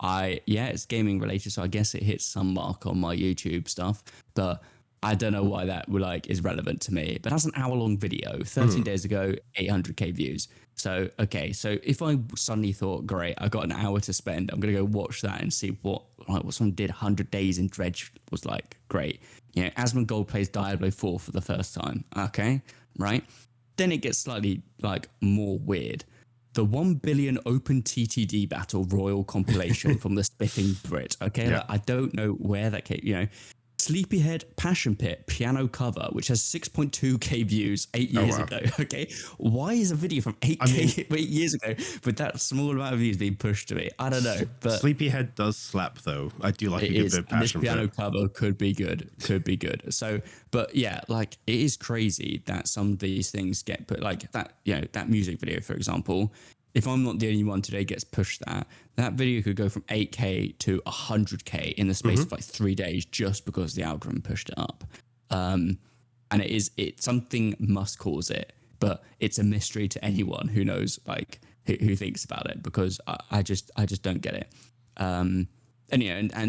B: It's gaming related, so I guess it hits some mark on my YouTube stuff, but I don't know why that is relevant to me. But that's an hour-long video, 13 days ago, 800k views. So, okay, so if I suddenly thought, great, I got an hour to spend, I'm going to go watch that and see what someone did 100 Days in Dredge was like. Great. Asmongold plays Diablo 4 for the first time. Okay, right? Then it gets slightly more weird. The 1 billion open TTD battle royal compilation from the Spiffing Brit. Okay,
A: yeah.
B: I don't know where that came. Sleepyhead Passion Pit piano cover, which has 6.2k views 8 years ago. Okay, why is a video from 8 years ago with that small amount of views being pushed to me? I don't know. But
A: Sleepyhead does slap though. I do like a good bit of Passion
B: Pit. This piano
A: Pit.
B: cover could be good. So, but yeah, it is crazy that some of these things get put like that. That music video, for example. If I'm not the only one today gets pushed that video could go from 8k to 100k in the space of 3 days just because the algorithm pushed it up. And it's something must cause it, but it's a mystery to anyone who knows, who thinks about it, because I just don't get it. And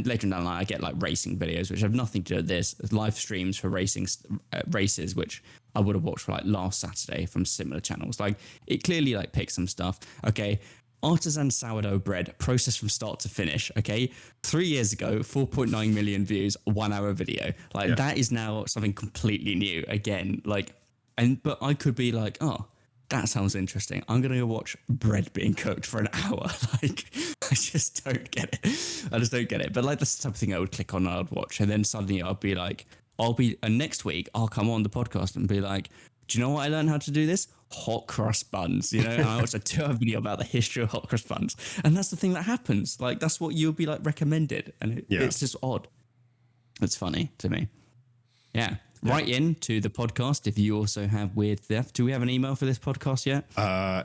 B: later down the line, I get racing videos, which have nothing to do with this. There's live streams for races, which I would have watched for last Saturday from similar channels. It clearly picks some stuff. Okay, artisan sourdough bread processed from start to finish. Okay, 3 years ago, 4.9 million views, 1 hour video. That is now something completely new again. But I could be oh, that sounds interesting. I'm going to go watch bread being cooked for an hour. I just don't get it. But that's the type of thing I would click on and I'd watch. And then suddenly next week, I'll come on the podcast and be like, do you know what I learned how to do this? Hot crust buns, And I watched a 2-hour video about the history of hot crust buns. And that's the thing that happens. That's what you'll be recommended. And it's just odd. It's funny to me. Yeah. Write in to the podcast if you also have weird theft. Do we have an email for this podcast yet?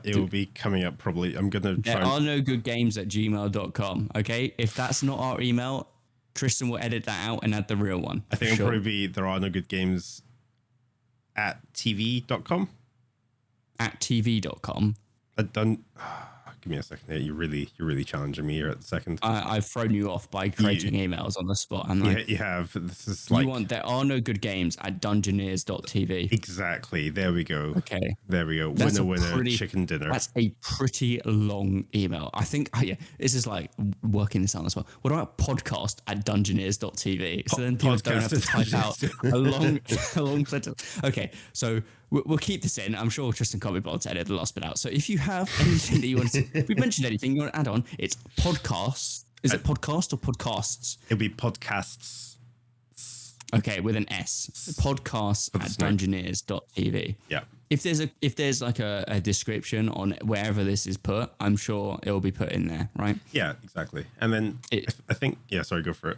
A: It will be coming up probably. I'm going to try.
B: There are no good games at gmail.com. Okay. If that's not our email, Tristan will edit that out and add the real one.
A: I think it'll probably be there are no good games at tv.com.
B: At tv.com.
A: I don't. Give me a second here. You're really challenging me here at the second.
B: I've thrown you off by creating emails on the spot. I'm
A: you have. This is
B: there are no good games at dungeoneers.tv.
A: Exactly. There we go.
B: Okay.
A: There we go.
B: That's
A: winner, chicken dinner.
B: That's a pretty long email. I think, this is working this out as well. What about podcast at dungeoneers.tv? So then people don't have to type out a long sentence. Okay. So we'll keep this in. I'm sure Tristan can't be bothered to edit the last bit out. So if you have anything that you want to, if we mentioned anything you want to add on, it's podcasts. Is it podcast or podcasts?
A: It'll be podcasts.
B: Okay, with an S. Podcasts at dungeoneers.tv.
A: Yeah.
B: If there's a description on wherever this is put, I'm sure it will be put in there, right?
A: Yeah, exactly. And then I think, sorry, go for it.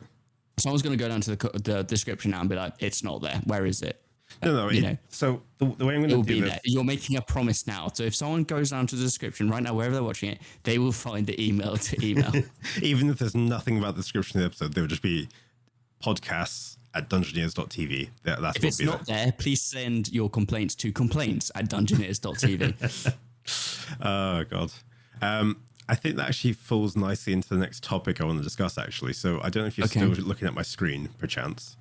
B: So I was going to go down to the description now and be like, it's not there. Where is it?
A: No. So the way I'm going to do this, there.
B: You're making a promise now. So if someone goes down to the description right now, wherever they're watching it, they will find the email to email. Even
A: if there's nothing about the description of the episode, there will just be podcasts at dungeoneers.tv. That's
B: if it's not there, please send your complaints to complaints at dungeoneers.tv.
A: Oh, God. I think that actually falls nicely into the next topic I want to discuss, actually. So I don't know if you're still looking at my screen, perchance.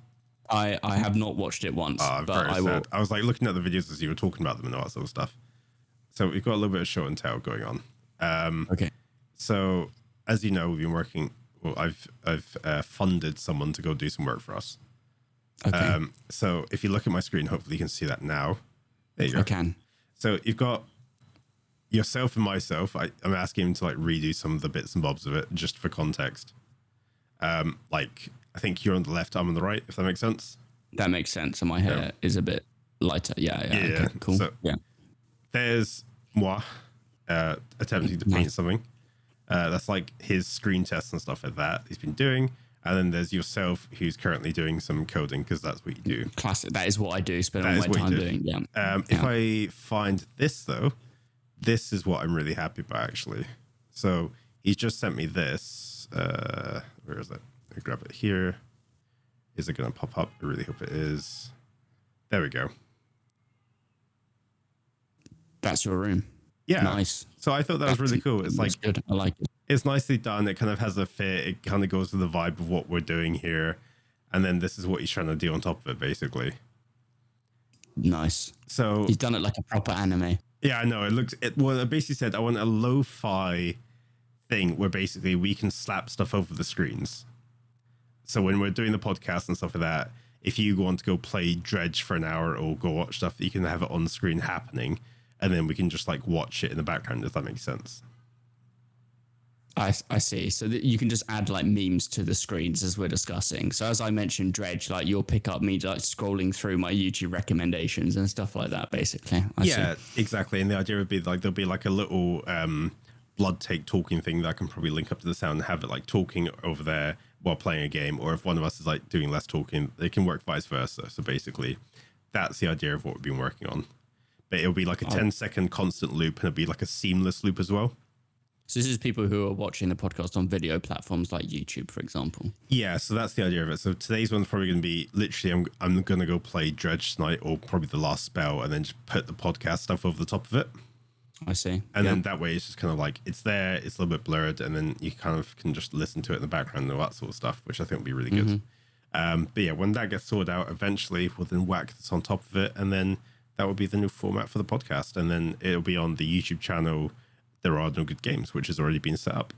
B: I have not watched it once, but I will.
A: I was looking at the videos as you were talking about them and all that sort of stuff. So we've got a little bit of show and tell going on.
B: Okay.
A: So as you know, we've been working. Well, I've funded someone to go do some work for us.
B: Okay.
A: So if you look at my screen, hopefully you can see that now. There you go.
B: I can.
A: So you've got yourself and myself. I'm asking him to redo some of the bits and bobs of it just for context. I think you're on the left, I'm on the right, if that makes sense.
B: That makes sense. And my hair is a bit lighter. Yeah. Okay, cool.
A: So, there's moi attempting to paint something. That's like his screen tests and stuff like that he's been doing. And then there's yourself, who's currently doing some coding, because that's what you do.
B: Classic. That is what I do. Spend all my time doing. Yeah.
A: If I find this, though, this is what I'm really happy about, actually. So he's just sent me this. Where is it? Let me grab it here. Is it going to pop up? I really hope it is. There we go.
B: That's your room.
A: Yeah.
B: Nice.
A: So I thought that was really cool. It's like
B: good. I like it.
A: It's nicely done. It kind of has a fit. It kind of goes with the vibe of what we're doing here. And then this is what he's trying to do on top of it, basically.
B: Nice.
A: So
B: he's done it like a proper anime.
A: Yeah, I know. Well, it basically said, I want a lo-fi thing where basically we can slap stuff over the screens. So when we're doing the podcast and stuff like that, if you want to go play Dredge for an hour or go watch stuff, you can have it on the screen happening. And then we can just like watch it in the background, if that makes sense.
B: I see. So that you can just add like memes to the screens as we're discussing. So as I mentioned, Dredge, like you'll pick up me like scrolling through my YouTube recommendations and stuff like that, basically. I see.
A: Exactly. And the idea would be like there'll be like a little blood take talking thing that I can probably link up to the sound and have it like talking over there while playing a game. Or if one of us is like doing less talking, it can work vice versa. So basically, that's the idea of what we've been working on. But it'll be like a 10-second constant loop, and it'll be like a seamless loop as well.
B: So this is people who are watching the podcast on video platforms like YouTube, for example.
A: Yeah, so that's the idea of it. So today's one's probably going to be literally I'm going to go play Dredge tonight, or probably the last spell, and then just put the podcast stuff over the top of it.
B: I see.
A: And then that way it's just kind of like it's there, it's a little bit blurred, and then you kind of can just listen to it in the background and all that sort of stuff, which I think will be really good. But yeah, when that gets sorted out, eventually we'll then whack this on top of it, and then that will be the new format for the podcast. And then it'll be on the YouTube channel, There Are No Good Games, which has already been set up.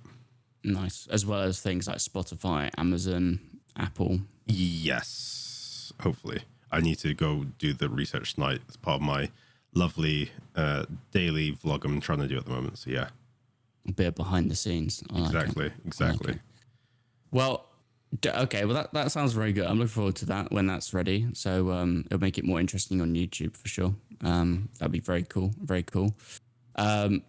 B: Nice. As well as things like Spotify, Amazon, Apple.
A: Yes, hopefully. I need to go do the research tonight as part of my lovely daily vlog I'm trying to do at the moment. So yeah.
B: A bit behind the scenes.
A: Exactly.
B: Like well, okay. Well, that sounds very good. I'm looking forward to that when that's ready. So it'll make it more interesting on YouTube for sure. That'd be very cool. Very cool.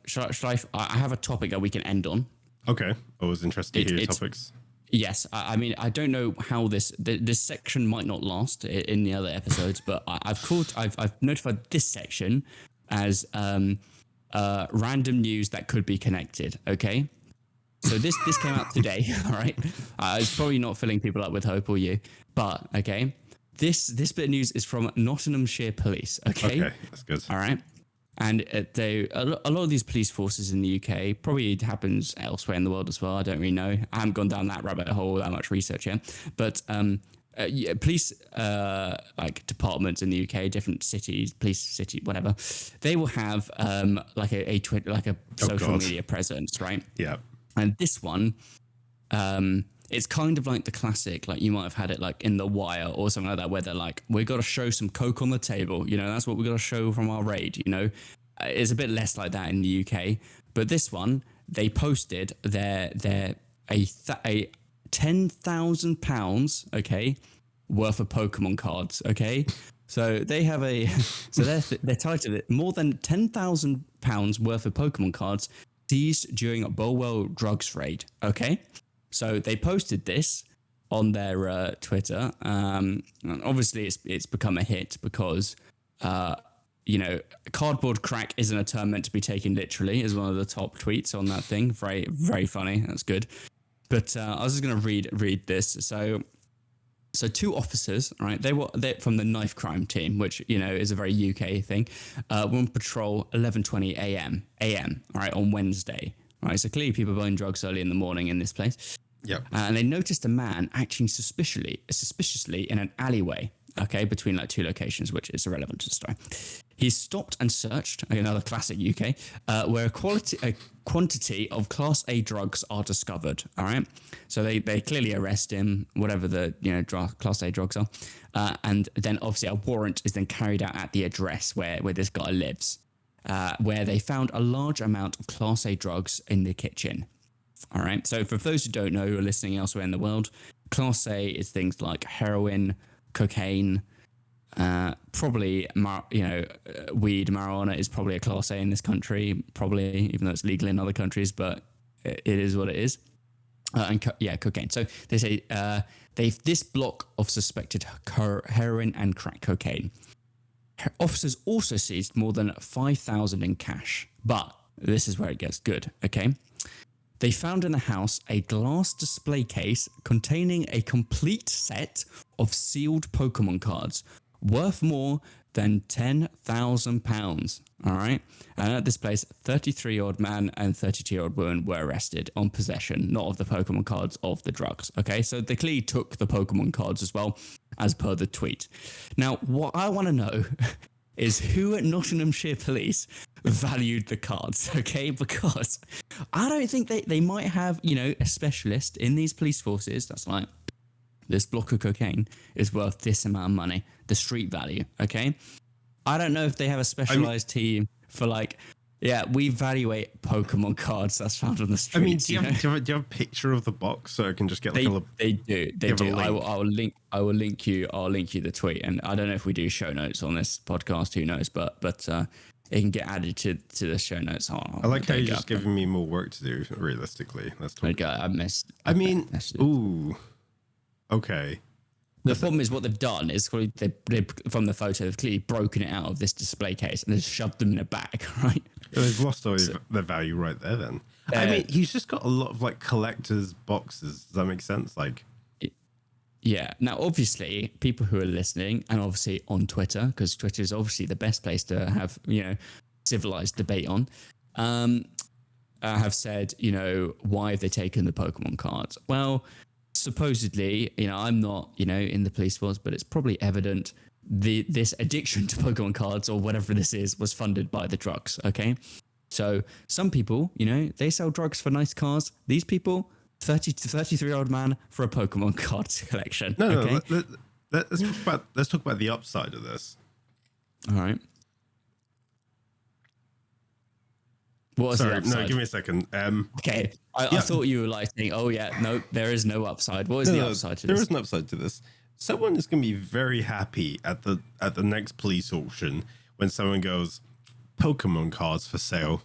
B: Should I have a topic that we can end on.
A: Okay. Always interested to hear topics.
B: Yes. I mean, I don't know how this section might not last in the other episodes, but I've notified this section as random news that could be connected. Okay. So this came out today. All right. It's probably not filling people up with hope, or you, but okay. This bit of news is from Nottinghamshire Police. Okay.
A: Okay. That's good.
B: All right. And a lot of these police forces in the UK, probably it happens elsewhere in the world as well. I don't really know. I haven't gone down that rabbit hole, that much research yet. But police like departments in the UK, different cities, police city, whatever, they will have like a social media presence, right?
A: Yeah.
B: And this one, it's kind of like the classic, like you might have had it like in The Wire or something like that, where they're like, we got to show some coke on the table. You know, that's what we got to show from our raid. You know, it's a bit less like that in the UK. But this one, they posted their a £10,000, okay, worth of Pokemon cards. Okay. So they have they're titled it more than £10,000 worth of Pokemon cards seized during a Bolwell drugs raid. Okay. So they posted this on their Twitter. And obviously, it's become a hit because, cardboard crack isn't a term meant to be taken literally, is one of the top tweets on that thing. Very, very funny. That's good. But I was just going to read this. So two officers, right? They're from the knife crime team, which is a very UK thing. Were on patrol 11:20 a.m. All right, on Wednesday. Right, so clearly people buying drugs early in the morning in this place.
A: Yep.
B: And they noticed a man acting suspiciously in an alleyway, okay, between like two locations, which is irrelevant to the story. He stopped and searched, another classic UK, where a quantity of Class A drugs are discovered, all right? So they clearly arrest him, whatever the Class A drugs are. And then obviously a warrant is then carried out at the address where this guy lives. Where they found a large amount of Class A drugs in the kitchen. All right. So for those who don't know, who are listening elsewhere in the world, Class A is things like heroin, cocaine, probably, weed, marijuana is probably a Class A in this country, probably, even though it's legal in other countries. But it is what it is. Cocaine. So they say this block of suspected heroin and crack cocaine. Officers also seized more than 5,000 in cash. But this is where it gets good, okay? They found in the house a glass display case containing a complete set of sealed Pokemon cards worth more than £10,000. All right. And at this place, 33-year-old man and 32-year-old woman were arrested on possession, not of the Pokemon cards, of the drugs. Okay. So they clearly took the Pokemon cards as well, as per the tweet. Now, what I want to know is who at Nottinghamshire Police valued the cards, okay? Because I don't think they might have, a specialist in these police forces that's like, this block of cocaine is worth this amount of money, the street value, okay? I don't know if they have a specialized team for we evaluate Pokemon cards that's found on the streets.
A: Do you have a picture of the box so I can just get
B: They do. I will link you the tweet, and I don't know if we do show notes on this podcast. Who knows? But it can get added to the show notes.
A: I like how you're just giving me more work to do. Realistically, let's talk.
B: Okay, I missed.
A: Ooh, okay.
B: The problem is what they've done is they from the photo they've clearly broken it out of this display case and just shoved them in a bag, right?
A: They've lost all the value right there. Then he's just got a lot of collector's boxes. Does that make sense?
B: Yeah. Now, obviously, people who are listening and obviously on Twitter, because Twitter is obviously the best place to have civilized debate on, have said why have they taken the Pokemon cards? Well, supposedly, I'm not, in the police force, but it's probably evident this addiction to Pokemon cards or whatever this is was funded by the drugs. Okay. So some people, they sell drugs for nice cars. These people, 30 to 33-year-old man for a Pokemon cards collection.
A: No, let's talk about the upside of this.
B: All right. What was the upside?
A: No, give me a second.
B: Okay, I thought you were saying, oh yeah, no, there is no upside. What is the upside to this?
A: There is an upside to this. Someone is going to be very happy at the next police auction when someone goes, Pokemon cards for sale,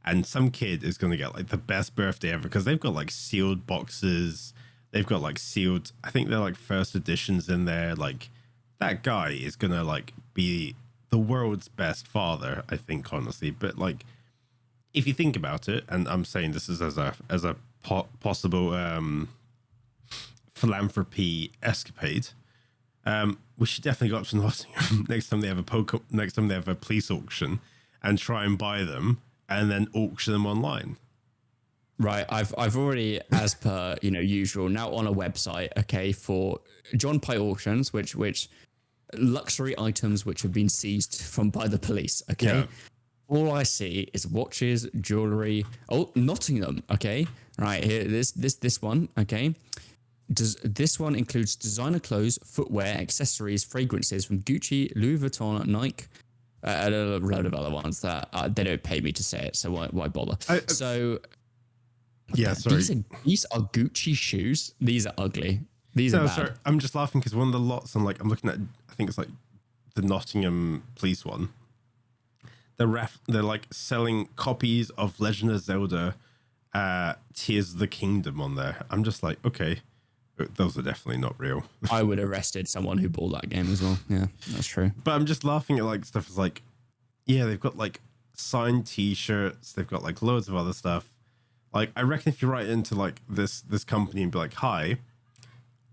A: and some kid is going to get the best birthday ever because they've got sealed boxes. They've got sealed, I think they're first editions in there. That guy is going to be the world's best father, I think, honestly. But if you think about it, and I'm saying this is as a possible philanthropy escapade, we should definitely go up to Nottingham next time they have a police auction and try and buy them and then auction them online.
B: Right, I've already, as per usual, now on a website, okay, for John Pye auctions, which luxury items which have been seized by the police, okay. Yeah. All I see is watches, jewelry. Oh, Nottingham, okay, right here. This one, okay. This one includes designer clothes, footwear, accessories, fragrances from Gucci, Louis Vuitton, Nike, a load of other ones that they don't pay me to say it, so why bother? Sorry. These are Gucci shoes. These are ugly. These are bad. Sorry,
A: I'm just laughing because one of the lots I'm looking at, I think it's the Nottingham police one. They're selling copies of Legend of Zelda, Tears of the Kingdom on there. I'm just okay, those are definitely not real.
B: I would have arrested someone who bought that game as well. Yeah, that's true.
A: But I'm just laughing at stuff is they've got signed T-shirts. They've got loads of other stuff. I reckon if you write into this company and be hi,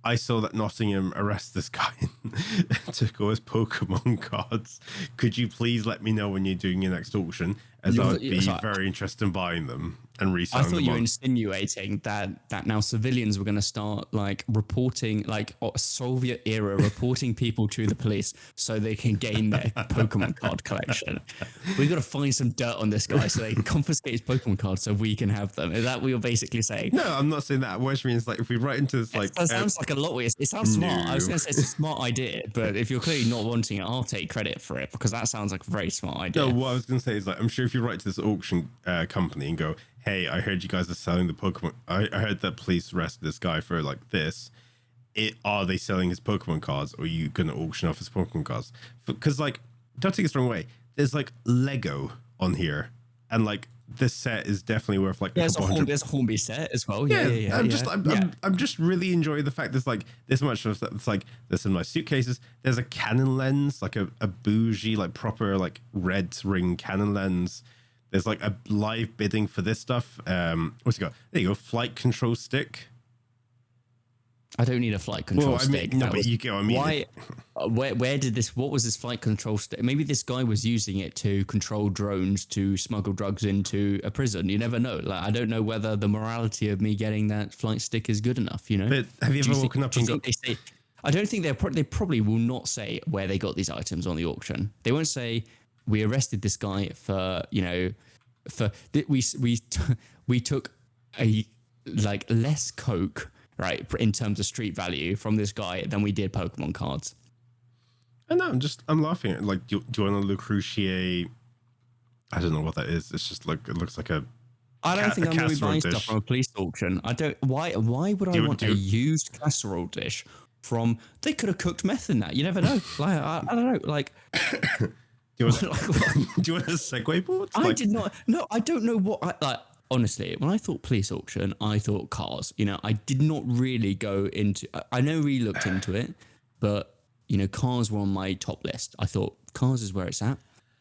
A: I saw that Nottingham arrest this guy and took all his Pokemon cards. Could you please let me know when you're doing your next auction, as I would be very interested in buying them and reselling them.
B: I thought you were insinuating that now civilians were going to start reporting Soviet era reporting people to the police so they can gain their Pokemon card collection. We've got to find some dirt on this guy so they can confiscate his Pokemon cards so we can have them. Is that what you're basically saying?
A: No, I'm not saying that. Which means if we write into this
B: that sounds like a lot weird. It sounds smart. I was going to say it's a smart idea, but if you're clearly not wanting it, I'll take credit for it because that sounds like a very smart idea.
A: No, what I was going to say is I'm sure if you write to this auction company and go, hey, I heard you guys are selling the Pokemon. I heard that police arrested this guy for this. Are they selling his Pokemon cards, or are you going to auction off his Pokemon cards? Because don't take this the wrong way. There's Lego on here, and this set is definitely worth like
B: There's a Hornby set as well. Yeah.
A: I'm just really enjoying the fact there's like this much of it's like there's some nice suitcases. There's a Canon lens, like a bougie, like proper like red ring Canon lens. There's like a live bidding for this stuff. What's it got? There you go, flight control stick.
B: I don't need a flight control stick.
A: No, but you get what I mean.
B: Why? Where did this? What was this flight control stick? Maybe this guy was using it to control drones to smuggle drugs into a prison. You never know. Like, I don't know whether the morality of me getting that flight stick is good enough. You know.
A: But have you ever woken up and got?
B: I don't think they probably will not say where they got these items on the auction. They won't say we arrested this guy for we took a like less coke. Right, in terms of street value from this guy than we did Pokemon cards.
A: I know, I'm laughing at like, do you want to Lucrucier? I don't know what that is. It's just like, it looks like a.
B: I don't think I'm going to be buying stuff from a police auction. I don't. Why would I want a used casserole dish from? They could have cooked meth in that. You never know. Like I don't know. Like.
A: do you want a Segway board?
B: I did not. No, I don't know what I like. Honestly, when I thought police auction, I thought cars. You know, I did not really go into. I know we looked into it, but you know, cars were on my top list. I thought cars is where it's at.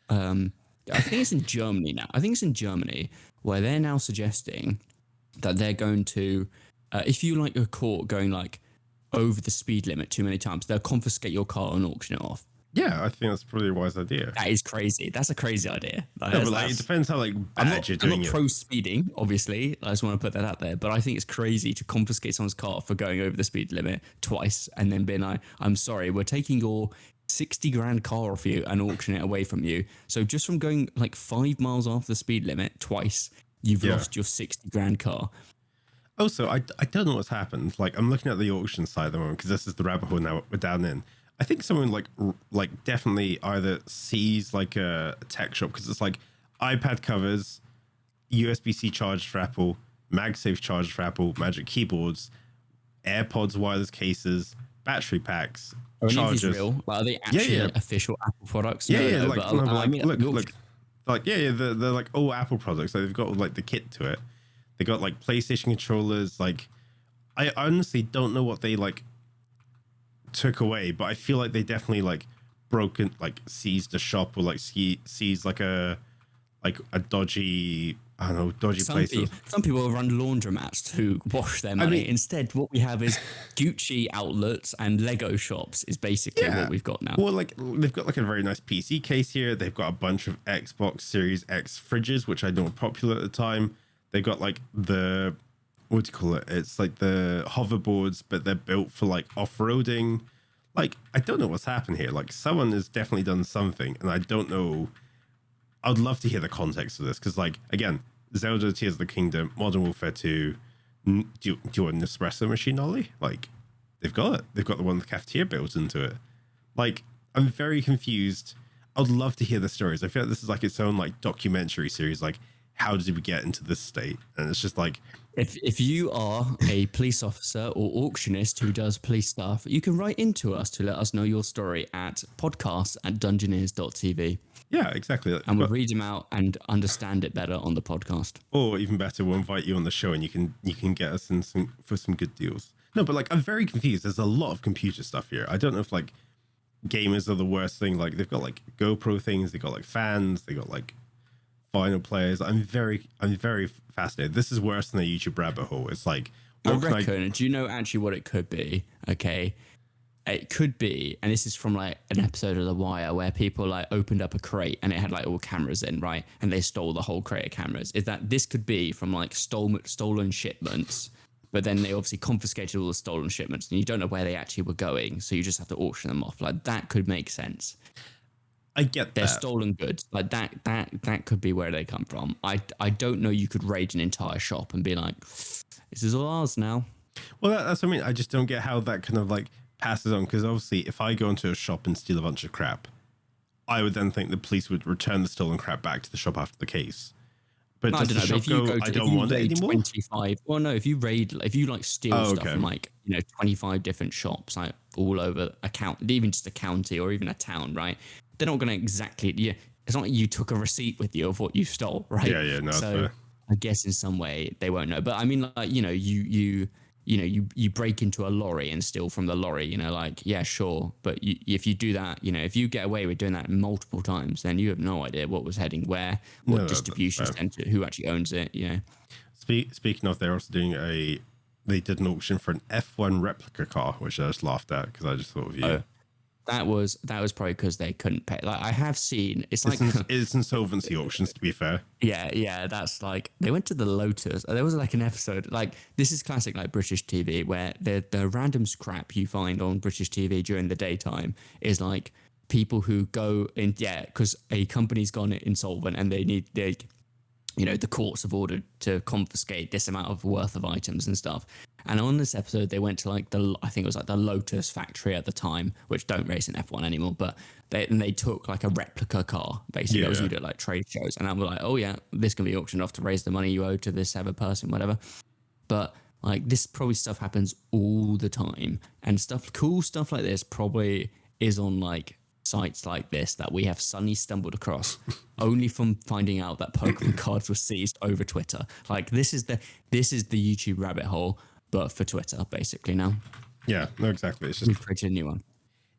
B: I think it's in Germany now. I think it's in Germany where they're now suggesting that they're going to, if you like a court going like over the speed limit too many times, they'll confiscate your car and auction it off.
A: Yeah, I think that's probably a wise idea.
B: That is crazy. That's a crazy idea.
A: No, but like, it depends how like bad you're doing it.
B: I'm not pro speeding, obviously. I just want to put that out there. But I think it's crazy to confiscate someone's car for going over the speed limit twice and then being like, I'm sorry, we're taking your 60 grand car off you and auction it away from you. So just from going like 5 miles off the speed limit twice, you've lost your 60 grand car.
A: Also, I don't know what's happened. Like, I'm looking at the auction side at the moment because this is the rabbit hole now we're down in. I think someone like definitely either sees like a tech shop because it's like iPad covers, USB-C charged for Apple, MagSafe charged for Apple, Magic keyboards, AirPods wireless cases, battery packs, chargers.
B: Are these real? Like, are they actually official Apple products?
A: Yeah, no, look, they're like all Apple products. So they've got like the kit to it. They got like PlayStation controllers. Like, I honestly don't know what they like took away, but I feel like they definitely like broken, like seized a shop or like seized like a dodgy, I don't know, dodgy place.
B: Some people run laundromats to wash their money. I mean, instead, what we have is Gucci outlets and Lego shops is basically what we've got now.
A: Well, like they've got like a very nice PC case here. They've got a bunch of Xbox Series X fridges, which I know were popular at the time. They got like the, what do you call it? It's like the hoverboards, but they're built for like off-roading. Like, I don't know what's happened here. Like, someone has definitely done something, and I don't know. I'd love to hear the context of this, because, like, again, Zelda Tears of the Kingdom, Modern Warfare 2, do you want an espresso machine, Ollie? Like, they've got it. They've got the one with the cafeteria built into it. Like, I'm very confused. I'd love to hear the stories. I feel like this is like its own, like, documentary series, like, how did we get into this state? And it's just like,
B: if you are a police officer or auctionist who does police stuff, you can write into us to let us know your story at podcast@dungeoneers.tv.
A: Yeah, exactly.
B: And we'll read them out and understand it better on the podcast.
A: Or even better, we'll invite you on the show and you can get us in for some good deals. No, but like, I'm very confused. There's a lot of computer stuff here. I don't know if like gamers are the worst thing. Like, they've got like GoPro things, they got like fans, they got like vinyl players. I'm very fascinated. This is worse than a YouTube rabbit hole. It's like,
B: I reckon, do you know actually what it could be? Okay. It could be, and this is from like an episode of The Wire where people like opened up a crate and it had like all cameras in, right? And they stole the whole crate of cameras. Is that this could be from like stolen shipments, but then they obviously confiscated all the stolen shipments and you don't know where they actually were going. So you just have to auction them off. Like, that could make sense.
A: I get that.
B: They're stolen goods. Like that could be where they come from. I don't know. You could raid an entire shop and be like, this is all ours now.
A: Well, that's what I mean. I just don't get how that kind of like passes on, because obviously if I go into a shop and steal a bunch of crap, I would then think the police would return the stolen crap back to the shop after the case. But does the shop go, I don't want it anymore?
B: 25. Well, no, if you like steal stuff from like, 25 different shops, like all over even just a county or even a town, right? They're not going to exactly, like you took a receipt with you of what you stole, right?
A: Yeah, no, that's
B: So
A: fair.
B: I guess in some way they won't know. But I mean, like, you break into a lorry and steal from the lorry, like, yeah, sure. But if you do that, if you get away with doing that multiple times, then you have no idea what was heading where, what
A: No,
B: distribution
A: that's fair.
B: center, who actually owns it,
A: Speaking of, they're also doing they did an auction for an F1 replica car, which I just laughed at because I just thought of you.
B: Oh, that was probably because they couldn't pay. Like, I have seen, it's like
A: It's insolvency auctions, to be fair.
B: yeah, that's like they went to the Lotus. There was like an episode, like, this is classic like British TV, where the random scrap you find on British TV during the daytime is like people who go in, because a company's gone insolvent and the courts have ordered to confiscate this amount of worth of items and stuff. And on this episode, they went to like I think it was like the Lotus factory at the time, which don't race in F1 anymore, but they took like a replica car, basically. That was you do at like trade shows. And I was like, oh yeah, this can be auctioned off to raise the money you owe to this other person, whatever. But like, this probably stuff happens all the time, and cool stuff like this probably is on like sites like this that we have suddenly stumbled across only from finding out that Pokemon cards were seized over Twitter. Like, this is the YouTube rabbit hole, but for Twitter, basically now.
A: Yeah, no, exactly. It's just
B: We've created a new one.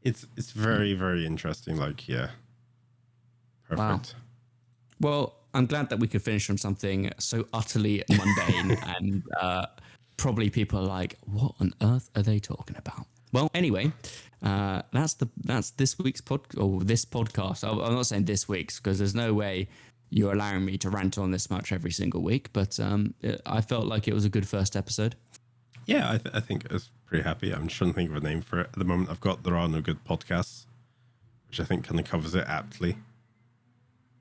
A: It's very, very interesting. Like, yeah. Perfect.
B: Wow. Well, I'm glad that we could finish on something so utterly mundane and probably people are like, what on earth are they talking about? Well, anyway, that's this week's this podcast. I'm not saying this week's because there's no way you're allowing me to rant on this much every single week. But I felt like it was a good first episode.
A: Yeah, I think I was pretty happy. I'm trying to think of a name for it at the moment. I've got There Are No Good Podcasts, which I think kind of covers it aptly.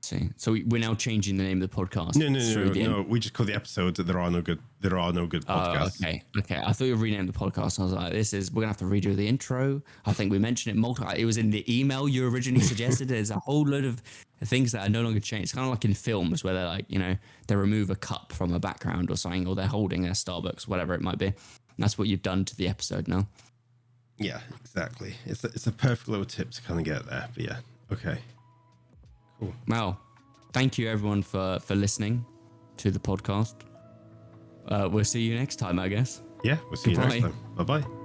B: See, so we're now changing the name of the podcast.
A: No. We just call the episode There Are No Good Podcasts.
B: Okay. I thought you renamed the podcast. I was like, we're gonna have to redo the intro. I think we mentioned it multiple. It was in the email you originally suggested. There's a whole load of things that are no longer changed. It's kind of like in films where they're like, they remove a cup from a background or something, or they're holding a Starbucks, whatever it might be. And that's what you've done to the episode now.
A: Yeah, exactly. It's a perfect little tip to kind of get there. But yeah, okay. Cool.
B: Well, thank you everyone for listening to the podcast. We'll see you next time, I guess.
A: Yeah, we'll see you next time. Bye-bye.